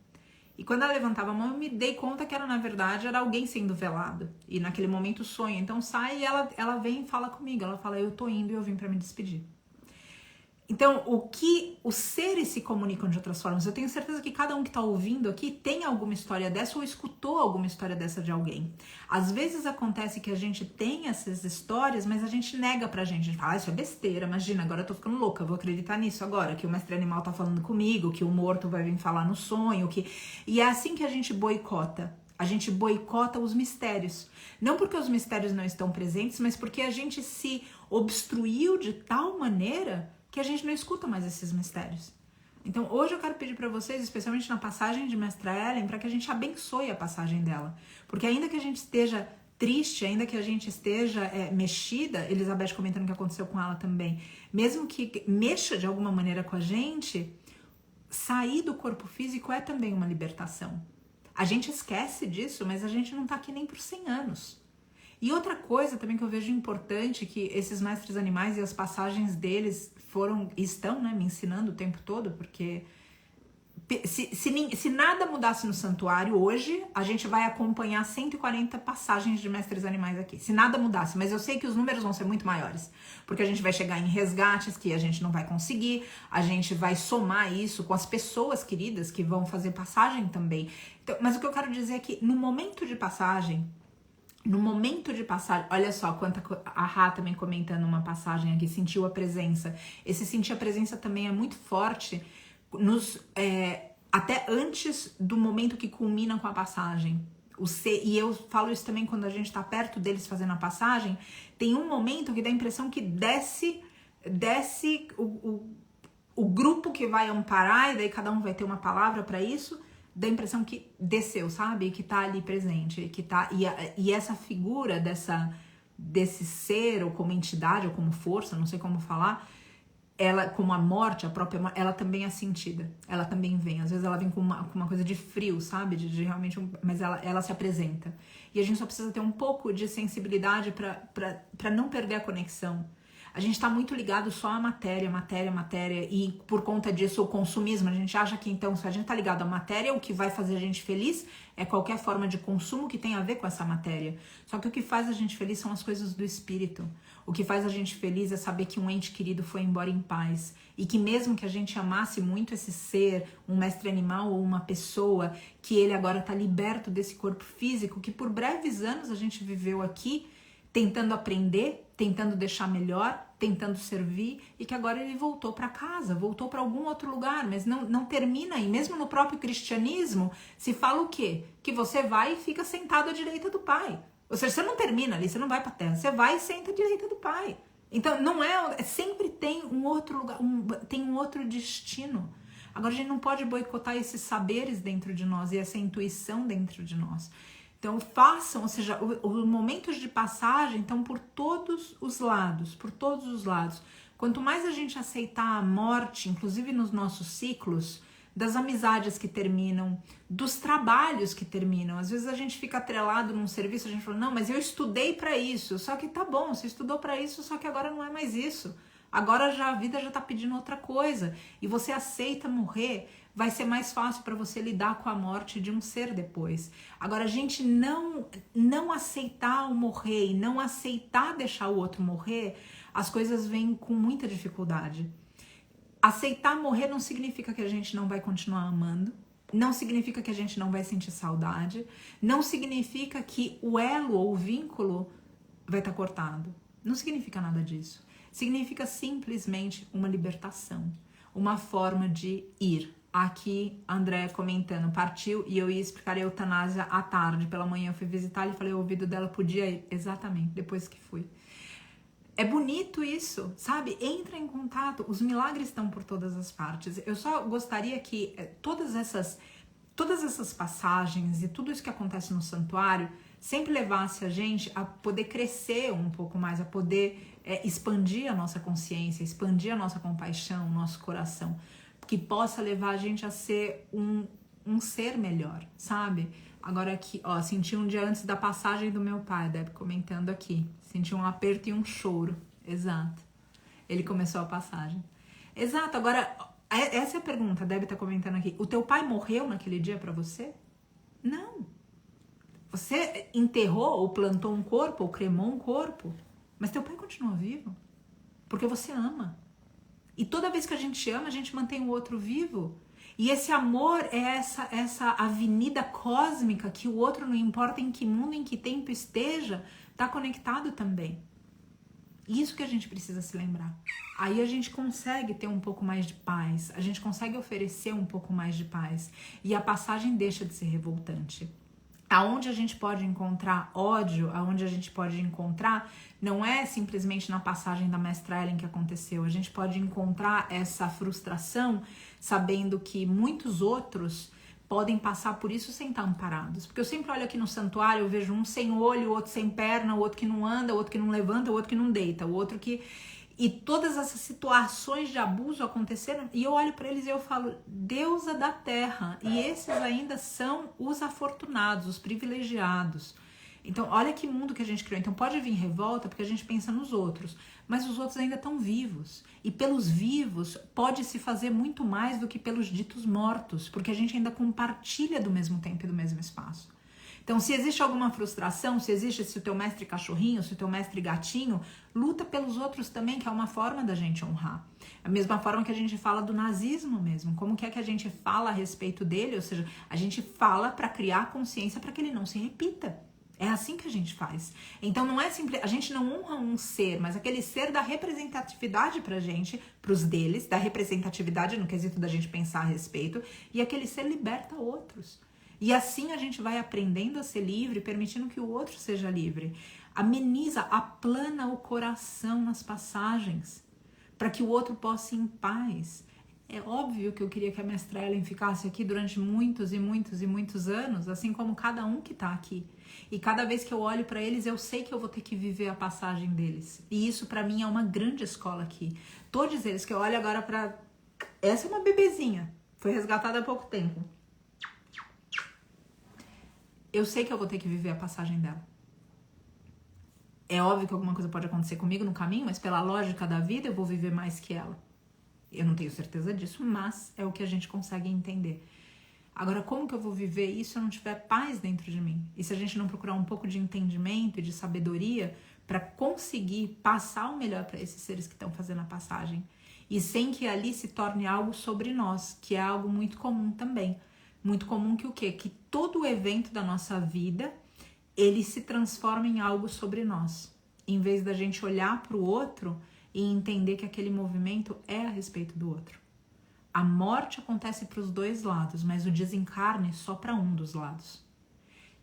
E quando ela levantava a mão, eu me dei conta que na verdade, era alguém sendo velado. E naquele momento sonho. Então sai e ela vem e fala comigo. Ela fala, eu tô indo e eu vim pra me despedir. Então, os seres se comunicam de outras formas. Eu tenho certeza que cada um que está ouvindo aqui tem alguma história dessa ou escutou alguma história dessa de alguém. Às vezes acontece que a gente tem essas histórias, mas a gente nega pra gente. A gente fala, isso é besteira, imagina, agora eu tô ficando louca, eu vou acreditar nisso agora, que o mestre animal tá falando comigo, que o morto vai vir falar no sonho, E é assim que a gente boicota. A gente boicota os mistérios. Não porque os mistérios não estão presentes, mas porque a gente se obstruiu de tal maneira que a gente não escuta mais esses mistérios. Então, hoje eu quero pedir para vocês, especialmente na passagem de Mestra Ellen, para que a gente abençoe a passagem dela. Porque ainda que a gente esteja triste, ainda que a gente esteja mexida, Elizabeth comentando o que aconteceu com ela também, mesmo que mexa de alguma maneira com a gente, sair do corpo físico é também uma libertação. A gente esquece disso, mas a gente não tá aqui nem por 100 anos. E outra coisa também que eu vejo importante, que esses mestres animais e as passagens deles estão, né, me ensinando o tempo todo, porque se nada mudasse no santuário hoje, a gente vai acompanhar 140 passagens de mestres animais aqui. Se nada mudasse, mas eu sei que os números vão ser muito maiores, porque a gente vai chegar em resgates que a gente não vai conseguir, a gente vai somar isso com as pessoas queridas que vão fazer passagem também. Então, mas o que eu quero dizer é que no momento de passagem, olha só, a Rá também comentando uma passagem aqui, sentiu a presença. Esse sentir a presença também é muito forte, até antes do momento que culmina com a passagem. E eu falo isso também quando a gente tá perto deles fazendo a passagem, tem um momento que dá a impressão que desce o grupo que vai amparar, e daí cada um vai ter uma palavra para isso, dá a impressão que desceu, sabe? Que tá ali presente, e essa figura desse ser, ou como entidade, ou como força, não sei como falar, ela, como a morte, a própria morte, ela também é sentida, ela também vem, às vezes ela vem com uma coisa de frio, sabe? De realmente, mas ela se apresenta. E a gente só precisa ter um pouco de sensibilidade para não perder a conexão. A gente está muito ligado só à matéria, e por conta disso o consumismo, a gente acha que então se a gente está ligado à matéria, o que vai fazer a gente feliz é qualquer forma de consumo que tenha a ver com essa matéria. Só que o que faz a gente feliz são as coisas do espírito. O que faz a gente feliz é saber que um ente querido foi embora em paz e que mesmo que a gente amasse muito esse ser, um mestre animal ou uma pessoa, que ele agora está liberto desse corpo físico que por breves anos a gente viveu aqui, tentando aprender, tentando deixar melhor, tentando servir, e que agora ele voltou para casa, voltou para algum outro lugar, mas não termina aí. Mesmo no próprio cristianismo, se fala o quê? Que você vai e fica sentado à direita do Pai. Ou seja, você não termina ali, você não vai para a terra, você vai e senta à direita do Pai. Então, não sempre tem um outro lugar, tem um outro destino. Agora, a gente não pode boicotar esses saberes dentro de nós e essa intuição dentro de nós. Então façam, ou seja, os momentos de passagem estão por todos os lados, Quanto mais a gente aceitar a morte, inclusive nos nossos ciclos, das amizades que terminam, dos trabalhos que terminam. Às vezes a gente fica atrelado num serviço, a gente fala, não, mas eu estudei para isso, só que tá bom, você estudou para isso, só que agora não é mais isso. Agora a vida já tá pedindo outra coisa, e você aceita morrer, vai ser mais fácil para você lidar com a morte de um ser depois. Agora, a gente não aceitar o morrer e não aceitar deixar o outro morrer, as coisas vêm com muita dificuldade. Aceitar morrer não significa que a gente não vai continuar amando, não significa que a gente não vai sentir saudade, não significa que o elo ou o vínculo vai estar cortado. Não significa nada disso. Significa simplesmente uma libertação, uma forma de ir. Aqui, André comentando, partiu e eu ia explicar a eutanásia à tarde. Pela manhã eu fui visitar e falei, o ouvido dela podia ir. Exatamente, depois que fui. É bonito isso, sabe? Entra em contato, os milagres estão por todas as partes. Eu só gostaria que todas essas passagens e tudo isso que acontece no santuário sempre levasse a gente a poder crescer um pouco mais, a poder expandir a nossa consciência, expandir a nossa compaixão, o nosso coração, que possa levar a gente a ser um ser melhor, sabe? Agora aqui, ó, senti um dia antes da passagem do meu pai, Deb comentando aqui, senti um aperto e um choro, exato. ele começou a passagem. Exato, agora, essa é a pergunta, a Debbie tá comentando aqui. O teu pai morreu naquele dia pra você? Não. Você enterrou ou plantou um corpo ou cremou um corpo, mas teu pai continua vivo, porque você ama. E toda vez que a gente ama, a gente mantém o outro vivo. E esse amor é essa avenida cósmica que o outro, não importa em que mundo, em que tempo esteja, está conectado também. Isso que a gente precisa se lembrar. Aí a gente consegue ter um pouco mais de paz, a gente consegue oferecer um pouco mais de paz. E a passagem deixa de ser revoltante. Aonde a gente pode encontrar ódio, aonde a gente pode encontrar, não é simplesmente na passagem da Mestra Ellen que aconteceu. A gente pode encontrar essa frustração sabendo que muitos outros podem passar por isso sem estar amparados. Porque eu sempre olho aqui no santuário, eu vejo um sem olho, o outro sem perna, o outro que não anda, o outro que não levanta, o outro que não deita, o outro que... E todas essas situações de abuso aconteceram, e eu olho para eles e eu falo, deusa da terra, e esses ainda são os afortunados, os privilegiados. Então, olha que mundo que a gente criou. Então, pode vir revolta porque a gente pensa nos outros, mas os outros ainda estão vivos. E pelos vivos, pode se fazer muito mais do que pelos ditos mortos, porque a gente ainda compartilha do mesmo tempo e do mesmo espaço. Então, se existe alguma frustração, se o teu mestre cachorrinho, se o teu mestre gatinho, luta pelos outros também, que é uma forma da gente honrar. A mesma forma que a gente fala do nazismo mesmo. Como que é que a gente fala a respeito dele? Ou seja, a gente fala para criar consciência para que ele não se repita. É assim que a gente faz. Então, não é simples, a gente não honra um ser, mas aquele ser dá representatividade pra gente, pros deles, dá representatividade no quesito da gente pensar a respeito, e aquele ser liberta outros. E assim a gente vai aprendendo a ser livre, permitindo que o outro seja livre. Ameniza, aplana o coração nas passagens, para que o outro possa ir em paz. É óbvio que eu queria que a Mestra Ellen ficasse aqui durante muitos e muitos e muitos anos, assim como cada um que está aqui. E cada vez que eu olho para eles, eu sei que eu vou ter que viver a passagem deles. E isso para mim é uma grande escola aqui. Todos eles que eu olho agora para... Essa é uma bebezinha, foi resgatada há pouco tempo. Eu sei que eu vou ter que viver a passagem dela. É óbvio que alguma coisa pode acontecer comigo no caminho, mas pela lógica da vida eu vou viver mais que ela. Eu não tenho certeza disso, mas é o que a gente consegue entender. Agora, como que eu vou viver isso se eu não tiver paz dentro de mim? E se a gente não procurar um pouco de entendimento e de sabedoria para conseguir passar o melhor para esses seres que estão fazendo a passagem? E sem que ali se torne algo sobre nós, que é algo muito comum também. Muito comum que o quê? Que todo o evento da nossa vida, ele se transforma em algo sobre nós. Em vez da gente olhar para o outro e entender que aquele movimento é a respeito do outro. A morte acontece para os dois lados, mas o desencarne só para um dos lados.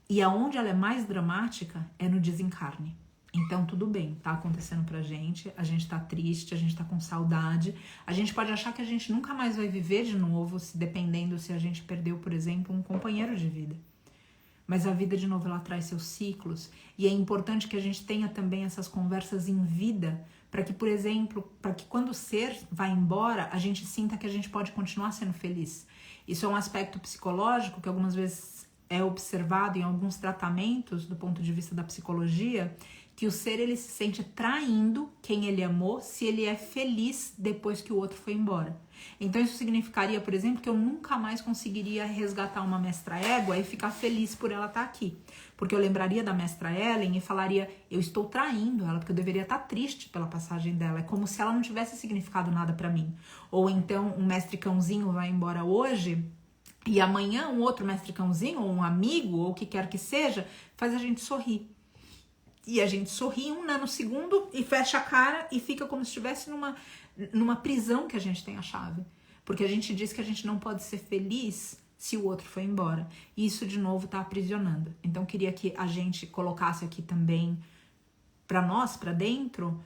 E aonde ela é mais dramática é no desencarne. Então tudo bem, tá acontecendo pra gente, a gente tá triste, a gente tá com saudade, a gente pode achar que a gente nunca mais vai viver de novo, dependendo se a gente perdeu, por exemplo, um companheiro de vida. Mas a vida, de novo, ela traz seus ciclos, e é importante que a gente tenha também essas conversas em vida, para que, por exemplo, para que quando o ser vai embora, a gente sinta que a gente pode continuar sendo feliz. Isso é um aspecto psicológico que algumas vezes é observado em alguns tratamentos do ponto de vista da psicologia, que o ser ele se sente traindo quem ele amou se ele é feliz depois que o outro foi embora. Então isso significaria, por exemplo, que eu nunca mais conseguiria resgatar uma mestra égua e ficar feliz por ela estar aqui. Porque eu lembraria da mestra Ellen e falaria, eu estou traindo ela, porque eu deveria estar triste pela passagem dela. É como se ela não tivesse significado nada para mim. Ou então um mestre cãozinho vai embora hoje e amanhã um outro mestre cãozinho, ou um amigo, ou o que quer que seja, faz a gente sorrir. E a gente sorri um nanosegundo e fecha a cara e fica como se estivesse numa prisão que a gente tem a chave. Porque a gente diz que a gente não pode ser feliz se o outro foi embora. E isso, de novo, tá aprisionando. Então, queria que a gente colocasse aqui também para nós, para dentro,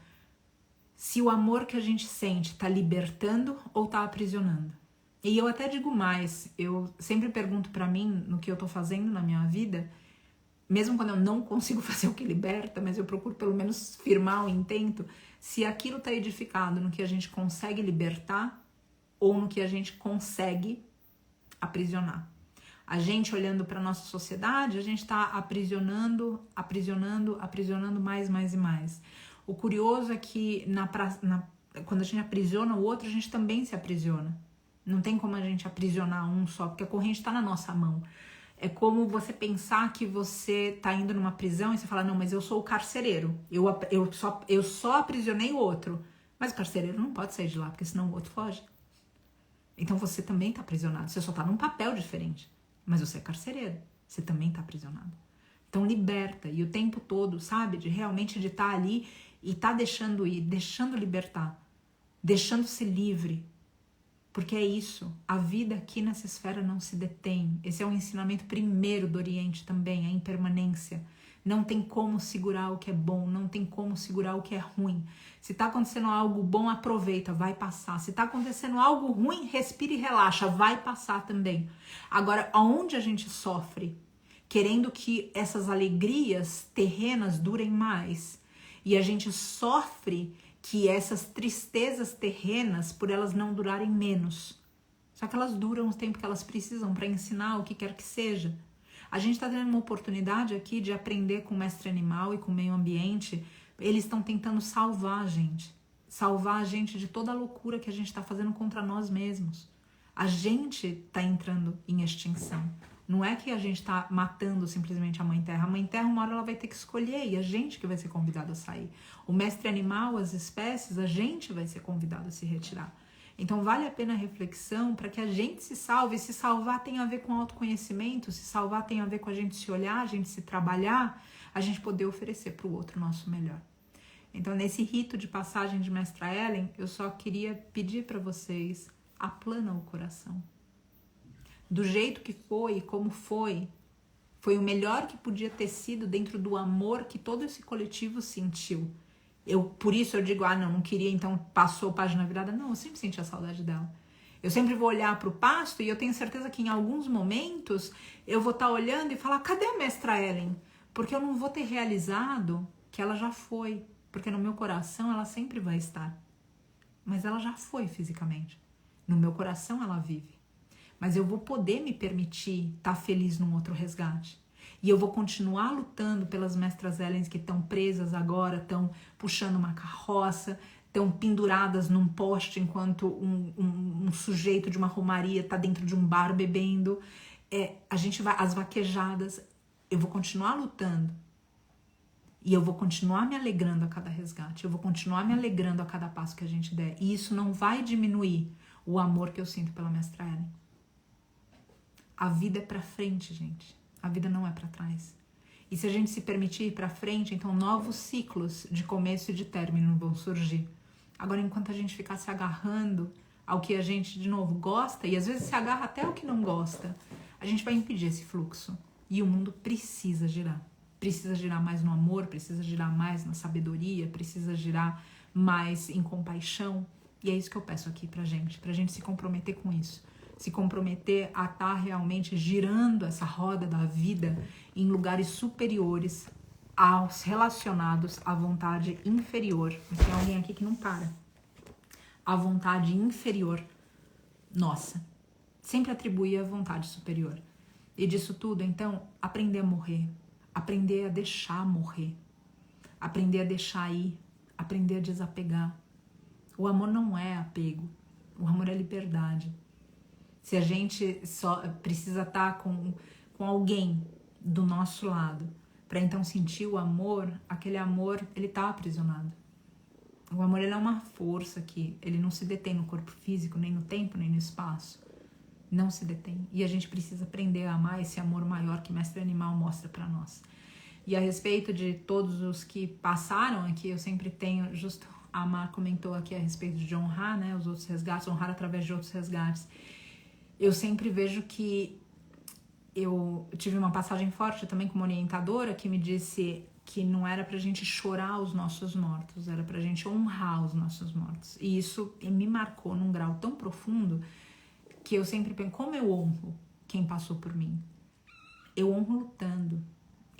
se o amor que a gente sente tá libertando ou tá aprisionando. E eu até digo mais, eu sempre pergunto para mim, no que eu tô fazendo na minha vida, mesmo quando eu não consigo fazer o que liberta, mas eu procuro pelo menos firmar o intento, se aquilo está edificado no que a gente consegue libertar ou no que a gente consegue aprisionar. A gente olhando para a nossa sociedade, a gente está aprisionando mais e mais. O curioso é que quando a gente aprisiona o outro, a gente também se aprisiona. Não tem como a gente aprisionar um só, porque a corrente está na nossa mão. É como você pensar que você tá indo numa prisão e você fala, não, mas eu sou o carcereiro, eu só aprisionei o outro. Mas o carcereiro não pode sair de lá, porque senão o outro foge. Então você também tá aprisionado, você só tá num papel diferente. Mas você é carcereiro, você também tá aprisionado. Então liberta, e o tempo todo, sabe, de realmente de estar ali e tá deixando ir, deixando libertar, deixando ser livre. Porque é isso, a vida aqui nessa esfera não se detém. Esse é um ensinamento primeiro do Oriente também, a impermanência. Não tem como segurar o que é bom, não tem como segurar o que é ruim. Se tá acontecendo algo bom, aproveita, vai passar. Se tá acontecendo algo ruim, respira e relaxa, vai passar também. Agora, aonde a gente sofre, querendo que essas alegrias terrenas durem mais, e a gente sofre que essas tristezas terrenas, por elas não durarem menos. Só que elas duram o tempo que elas precisam para ensinar o que quer que seja. A gente está tendo uma oportunidade aqui de aprender com o mestre animal e com o meio ambiente. Eles estão tentando salvar a gente de toda a loucura que a gente está fazendo contra nós mesmos. A gente está entrando em extinção. Não é que a gente está matando simplesmente a Mãe Terra. A Mãe Terra, uma hora ela vai ter que escolher e a gente que vai ser convidado a sair. O mestre animal, as espécies, a gente vai ser convidado a se retirar. Então vale a pena a reflexão para que a gente se salve. Se salvar tem a ver com autoconhecimento, se salvar tem a ver com a gente se olhar, a gente se trabalhar, a gente poder oferecer para o outro o nosso melhor. Então nesse rito de passagem de Mestra Ellen, eu só queria pedir para vocês, aplana o coração. Do jeito que foi, como foi o melhor que podia ter sido dentro do amor que todo esse coletivo sentiu. Por isso eu digo, não queria, então passou página virada. Não, eu sempre senti a saudade dela. Eu sempre vou olhar para o pasto e eu tenho certeza que em alguns momentos eu vou estar olhando e falar, cadê a Mestra Ellen? Porque eu não vou ter realizado que ela já foi, porque no meu coração ela sempre vai estar. Mas ela já foi fisicamente. No meu coração ela vive. Mas eu vou poder me permitir estar feliz num outro resgate. E eu vou continuar lutando pelas Mestras Ellens que estão presas agora, estão puxando uma carroça, estão penduradas num poste enquanto um sujeito de uma romaria está dentro de um bar bebendo. A gente vai, as vaquejadas, eu vou continuar lutando. E eu vou continuar me alegrando a cada resgate, eu vou continuar me alegrando a cada passo que a gente der. E isso não vai diminuir o amor que eu sinto pela Mestra Ellen. A vida é pra frente, gente. A vida não é pra trás. E se a gente se permitir ir pra frente, então novos ciclos de começo e de término vão surgir. Agora, enquanto a gente ficar se agarrando ao que a gente, de novo, gosta, e às vezes se agarra até ao que não gosta, a gente vai impedir esse fluxo. E o mundo precisa girar. Precisa girar mais no amor, precisa girar mais na sabedoria, precisa girar mais em compaixão. E é isso que eu peço aqui pra gente se comprometer com isso. Se comprometer a estar realmente girando essa roda da vida em lugares superiores aos relacionados à vontade inferior. Mas tem alguém aqui que não para. A vontade inferior nossa. Sempre atribuir a vontade superior. E disso tudo, então, aprender a morrer. Aprender a deixar morrer. Aprender a deixar ir. Aprender a desapegar. O amor não é apego. O amor é liberdade. Se a gente só precisa estar com alguém do nosso lado para então sentir o amor, aquele amor, ele está aprisionado. O amor, ele é uma força que ele não se detém no corpo físico, nem no tempo, nem no espaço. Não se detém. E a gente precisa aprender a amar esse amor maior que Mestre Animal mostra para nós. E a respeito de todos os que passaram aqui, eu sempre tenho, justo a Mar comentou aqui a respeito de honrar, né, os outros resgates, honrar através de outros resgates. Eu sempre vejo que eu tive uma passagem forte também com uma orientadora que me disse que não era pra gente chorar os nossos mortos, era pra gente honrar os nossos mortos. E isso me marcou num grau tão profundo que eu sempre penso, como eu honro quem passou por mim? Eu honro lutando,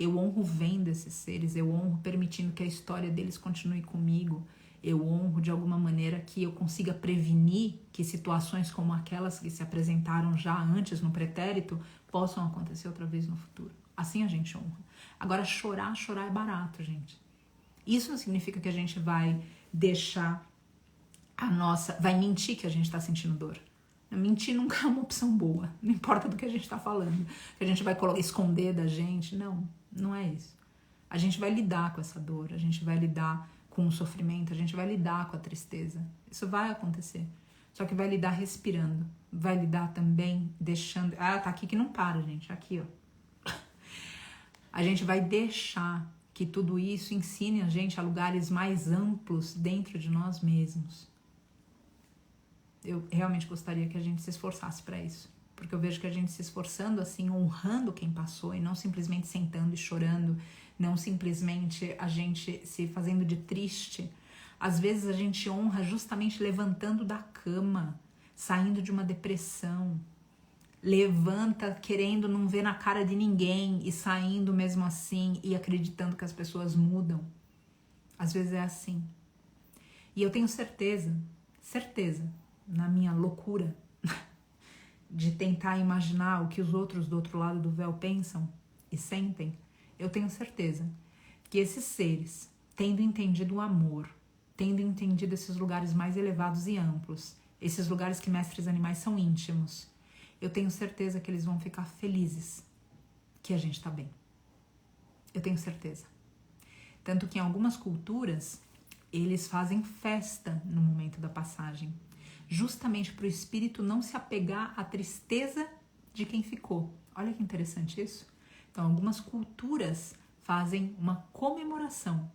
eu honro vendo esses seres, eu honro permitindo que a história deles continue comigo, eu honro de alguma maneira que eu consiga prevenir que situações como aquelas que se apresentaram já antes no pretérito possam acontecer outra vez no futuro. Assim a gente honra. Agora, chorar é barato, gente. Isso não significa que a gente vai deixar vai mentir que a gente está sentindo dor. Mentir nunca é uma opção boa, não importa do que a gente está falando, que a gente vai esconder da gente, não é isso. A gente vai lidar com essa dor, a gente vai lidar com o sofrimento, a gente vai lidar com a tristeza, isso vai acontecer, só que vai lidar respirando, vai lidar também deixando, tá aqui que não para, gente, aqui, ó. A gente vai deixar que tudo isso ensine a gente a lugares mais amplos dentro de nós mesmos. Eu realmente gostaria que a gente se esforçasse para isso, porque eu vejo que a gente se esforçando assim, honrando quem passou e não simplesmente sentando e chorando, não simplesmente a gente se fazendo de triste. Às vezes a gente honra justamente levantando da cama, saindo de uma depressão, levanta querendo não ver na cara de ninguém e saindo mesmo assim e acreditando que as pessoas mudam. Às vezes é assim. E eu tenho certeza, na minha loucura de tentar imaginar o que os outros do outro lado do véu pensam e sentem, eu tenho certeza que esses seres, tendo entendido o amor, tendo entendido esses lugares mais elevados e amplos, esses lugares que mestres animais são íntimos, eu tenho certeza que eles vão ficar felizes que a gente tá bem. Eu tenho certeza. Tanto que em algumas culturas, eles fazem festa no momento da passagem, justamente para o espírito não se apegar à tristeza de quem ficou. Olha que interessante isso. Então, algumas culturas fazem uma comemoração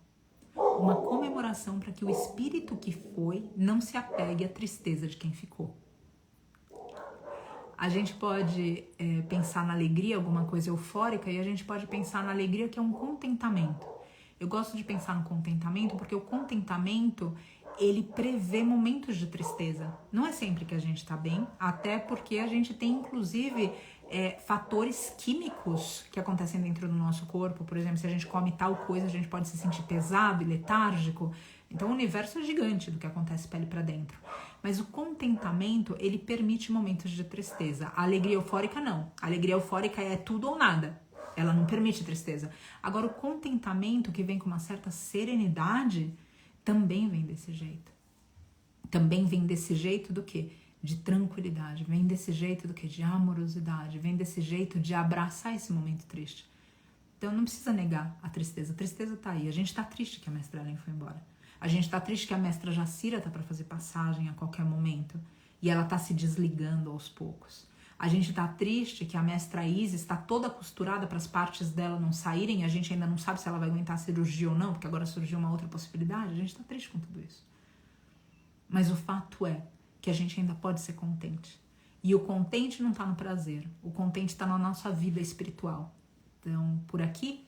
para que o espírito que foi não se apegue à tristeza de quem ficou. A gente pode pensar na alegria, alguma coisa eufórica, e a gente pode pensar na alegria que é um contentamento. Eu gosto de pensar no contentamento porque o contentamento, ele prevê momentos de tristeza. Não é sempre que a gente tá bem, até porque a gente tem, inclusive, fatores químicos que acontecem dentro do nosso corpo. Por exemplo, se a gente come tal coisa, a gente pode se sentir pesado e letárgico. Então, o universo é gigante do que acontece pele para dentro. Mas o contentamento, ele permite momentos de tristeza. A alegria eufórica, não. A alegria eufórica é tudo ou nada. Ela não permite tristeza. Agora, o contentamento, que vem com uma certa serenidade, também vem desse jeito. Também vem desse jeito do quê? De tranquilidade. Vem desse jeito do quê? De amorosidade. Vem desse jeito de abraçar esse momento triste. Então, não precisa negar a tristeza. A tristeza tá aí. A gente tá triste que a mestra Ellen foi embora. A gente tá triste que a mestra Jacira tá para fazer passagem a qualquer momento. E ela tá se desligando aos poucos. A gente tá triste que a mestra Isis está toda costurada para as partes dela não saírem e a gente ainda não sabe se ela vai aguentar a cirurgia ou não, porque agora surgiu uma outra possibilidade. A gente tá triste com tudo isso. Mas o fato é que a gente ainda pode ser contente. E o contente não tá no prazer. O contente tá na nossa vida espiritual. Então, por aqui,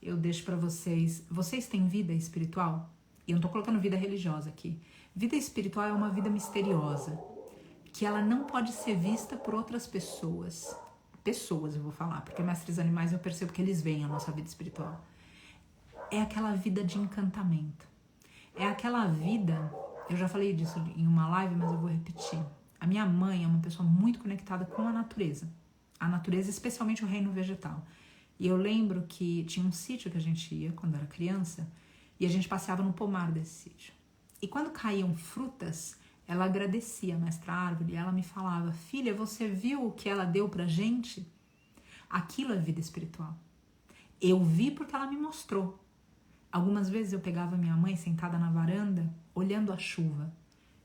eu deixo para vocês. Vocês têm vida espiritual? E eu não tô colocando vida religiosa aqui. Vida espiritual é uma vida misteriosa, que ela não pode ser vista por outras pessoas. Pessoas, eu vou falar, porque mestres animais eu percebo que eles veem a nossa vida espiritual. É aquela vida de encantamento. É aquela vida, eu já falei disso em uma live, mas eu vou repetir. A minha mãe é uma pessoa muito conectada com a natureza. A natureza, especialmente o reino vegetal. E eu lembro que tinha um sítio que a gente ia quando era criança, e a gente passeava no pomar desse sítio. E quando caíam frutas, ela agradecia a mestra árvore e ela me falava: filha, você viu o que ela deu pra gente? Aquilo é vida espiritual. Eu vi porque ela me mostrou. Algumas vezes eu pegava minha mãe sentada na varanda, olhando a chuva.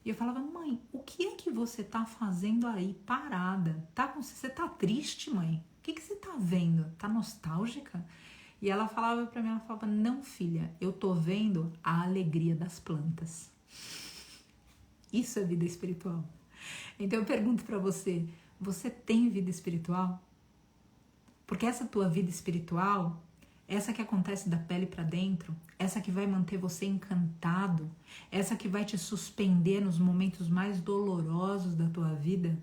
E eu falava: mãe, o que é que você tá fazendo aí parada? Você tá triste, mãe? O que você tá vendo? Tá nostálgica? E ela falava pra mim, ela falava: não, filha, eu tô vendo a alegria das plantas. Isso é vida espiritual. Então eu pergunto pra você, você tem vida espiritual? Porque essa tua vida espiritual, essa que acontece da pele pra dentro, essa que vai manter você encantado, essa que vai te suspender nos momentos mais dolorosos da tua vida,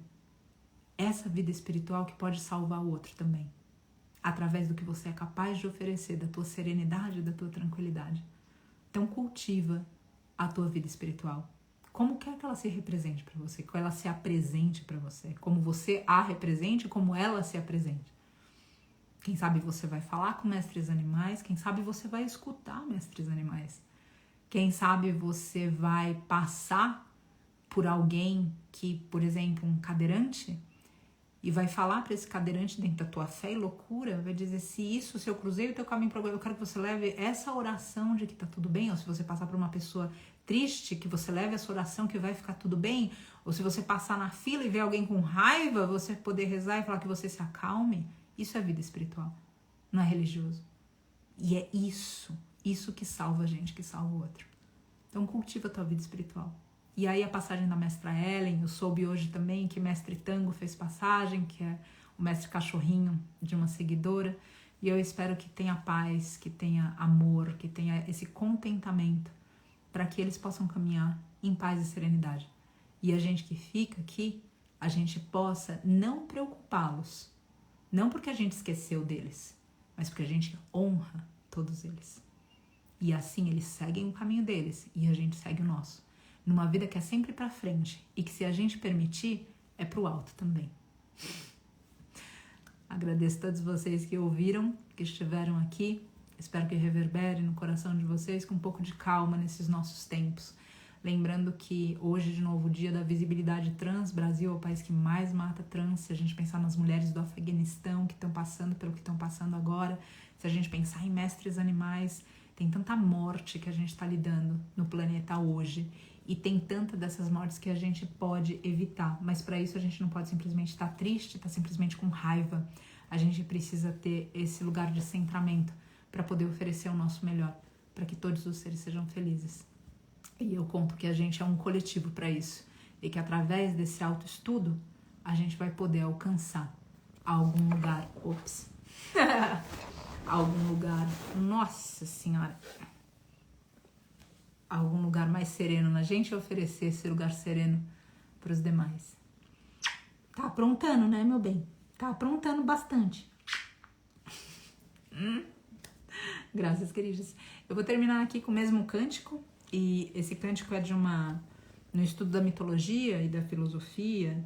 essa vida espiritual que pode salvar o outro também, através do que você é capaz de oferecer, da tua serenidade, da tua tranquilidade. Então cultiva a tua vida espiritual. Como quer que ela se represente para você, que ela se apresente para você, como você a represente, como ela se apresente. Quem sabe você vai falar com mestres animais, quem sabe você vai escutar mestres animais. Quem sabe você vai passar por alguém que, por exemplo, um cadeirante, e vai falar para esse cadeirante dentro da tua fé e loucura, vai dizer, se eu cruzei o teu caminho para agora, eu quero que você leve essa oração de que tá tudo bem, ou se você passar por uma pessoa triste, que você leve essa oração que vai ficar tudo bem, ou se você passar na fila e ver alguém com raiva, você poder rezar e falar que você se acalme. Isso é vida espiritual, não é religioso. E é isso que salva a gente, que salva o outro. Então cultiva a tua vida espiritual. E aí a passagem da mestra Ellen, eu soube hoje também que mestre Tango fez passagem, que é o mestre cachorrinho de uma seguidora, e eu espero que tenha paz, que tenha amor, que tenha esse contentamento, para que eles possam caminhar em paz e serenidade. E a gente que fica aqui, a gente possa não preocupá-los, não porque a gente esqueceu deles, mas porque a gente honra todos eles. E assim eles seguem o caminho deles e a gente segue o nosso. Numa vida que é sempre pra frente e que, se a gente permitir, é pro alto também. Agradeço a todos vocês que ouviram, que estiveram aqui. Espero que reverbere no coração de vocês com um pouco de calma nesses nossos tempos. Lembrando que hoje, de novo, o dia da visibilidade trans. Brasil é o país que mais mata trans. Se a gente pensar nas mulheres do Afeganistão que estão passando pelo que estão passando agora, se a gente pensar em mestres animais, tem tanta morte que a gente está lidando no planeta hoje. E tem tanta dessas mortes que a gente pode evitar. Mas para isso a gente não pode simplesmente estar triste, estar simplesmente com raiva. A gente precisa ter esse lugar de centramento para poder oferecer o nosso melhor, para que todos os seres sejam felizes. E eu conto que a gente é um coletivo para isso. E que através desse autoestudo, a gente vai poder alcançar algum lugar. Algum lugar. Nossa Senhora! Algum lugar mais sereno na gente e oferecer esse lugar sereno para os demais. Tá aprontando, né, meu bem? Tá aprontando bastante. Graças, queridos. Eu vou terminar aqui com o mesmo cântico. E esse cântico é no estudo da mitologia e da filosofia,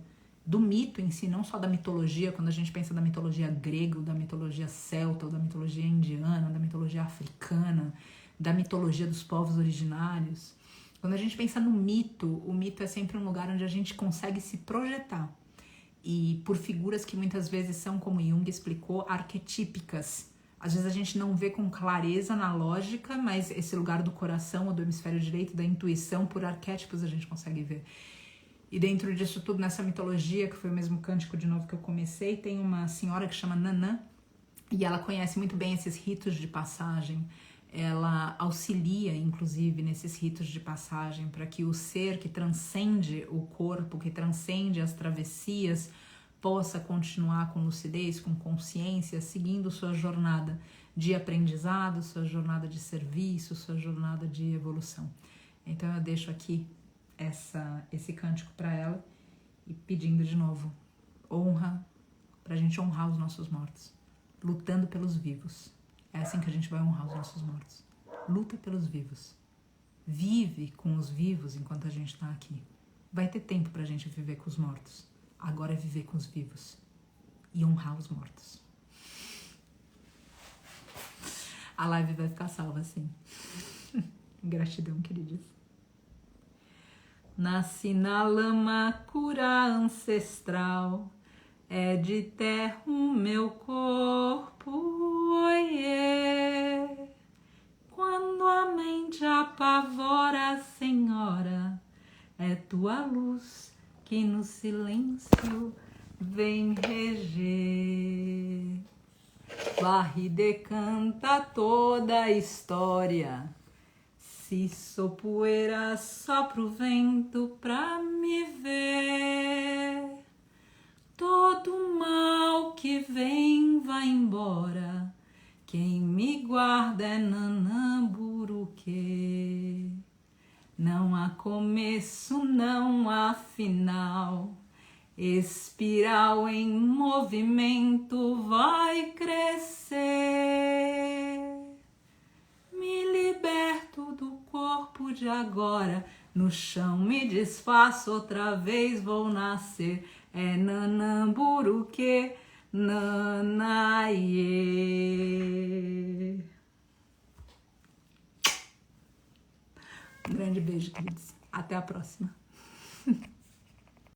do mito em si, não só da mitologia, quando a gente pensa da mitologia grega, ou da mitologia celta, ou da mitologia indiana, ou da mitologia africana, da mitologia dos povos originários. Quando a gente pensa no mito, o mito é sempre um lugar onde a gente consegue se projetar. E por figuras que muitas vezes são, como Jung explicou, arquetípicas. Às vezes a gente não vê com clareza na lógica, mas esse lugar do coração ou do hemisfério direito, da intuição, por arquétipos a gente consegue ver. E dentro disso tudo, nessa mitologia, que foi o mesmo cântico de novo que eu comecei, tem uma senhora que chama Nanã, e ela conhece muito bem esses ritos de passagem. Ela auxilia, inclusive, nesses ritos de passagem para que o ser que transcende o corpo, que transcende as travessias, possa continuar com lucidez, com consciência, seguindo sua jornada de aprendizado, sua jornada de serviço, sua jornada de evolução. Então eu deixo aqui esse cântico para ela e pedindo de novo honra, para a gente honrar os nossos mortos, lutando pelos vivos. É assim que a gente vai honrar os nossos mortos. Luta pelos vivos. Vive com os vivos enquanto a gente está aqui. Vai ter tempo pra gente viver com os mortos. Agora é viver com os vivos. E honrar os mortos. A live vai ficar salva assim. Gratidão, queridos. Nasci na lama cura ancestral. É de terra o meu corpo, oiê. Quando a mente apavora, Senhora, é tua luz que no silêncio vem reger. Varre e decanta toda a história. Se sou poeira, sopra o vento pra me ver. Todo mal que vem vai embora. Quem me guarda é Nanamburuque. Não há começo, não há final. Espiral em movimento vai crescer. Me liberto do corpo de agora. No chão me desfaço, outra vez vou nascer. É Nanamburuque, Nanaie. Um grande beijo, queridos. Até a próxima.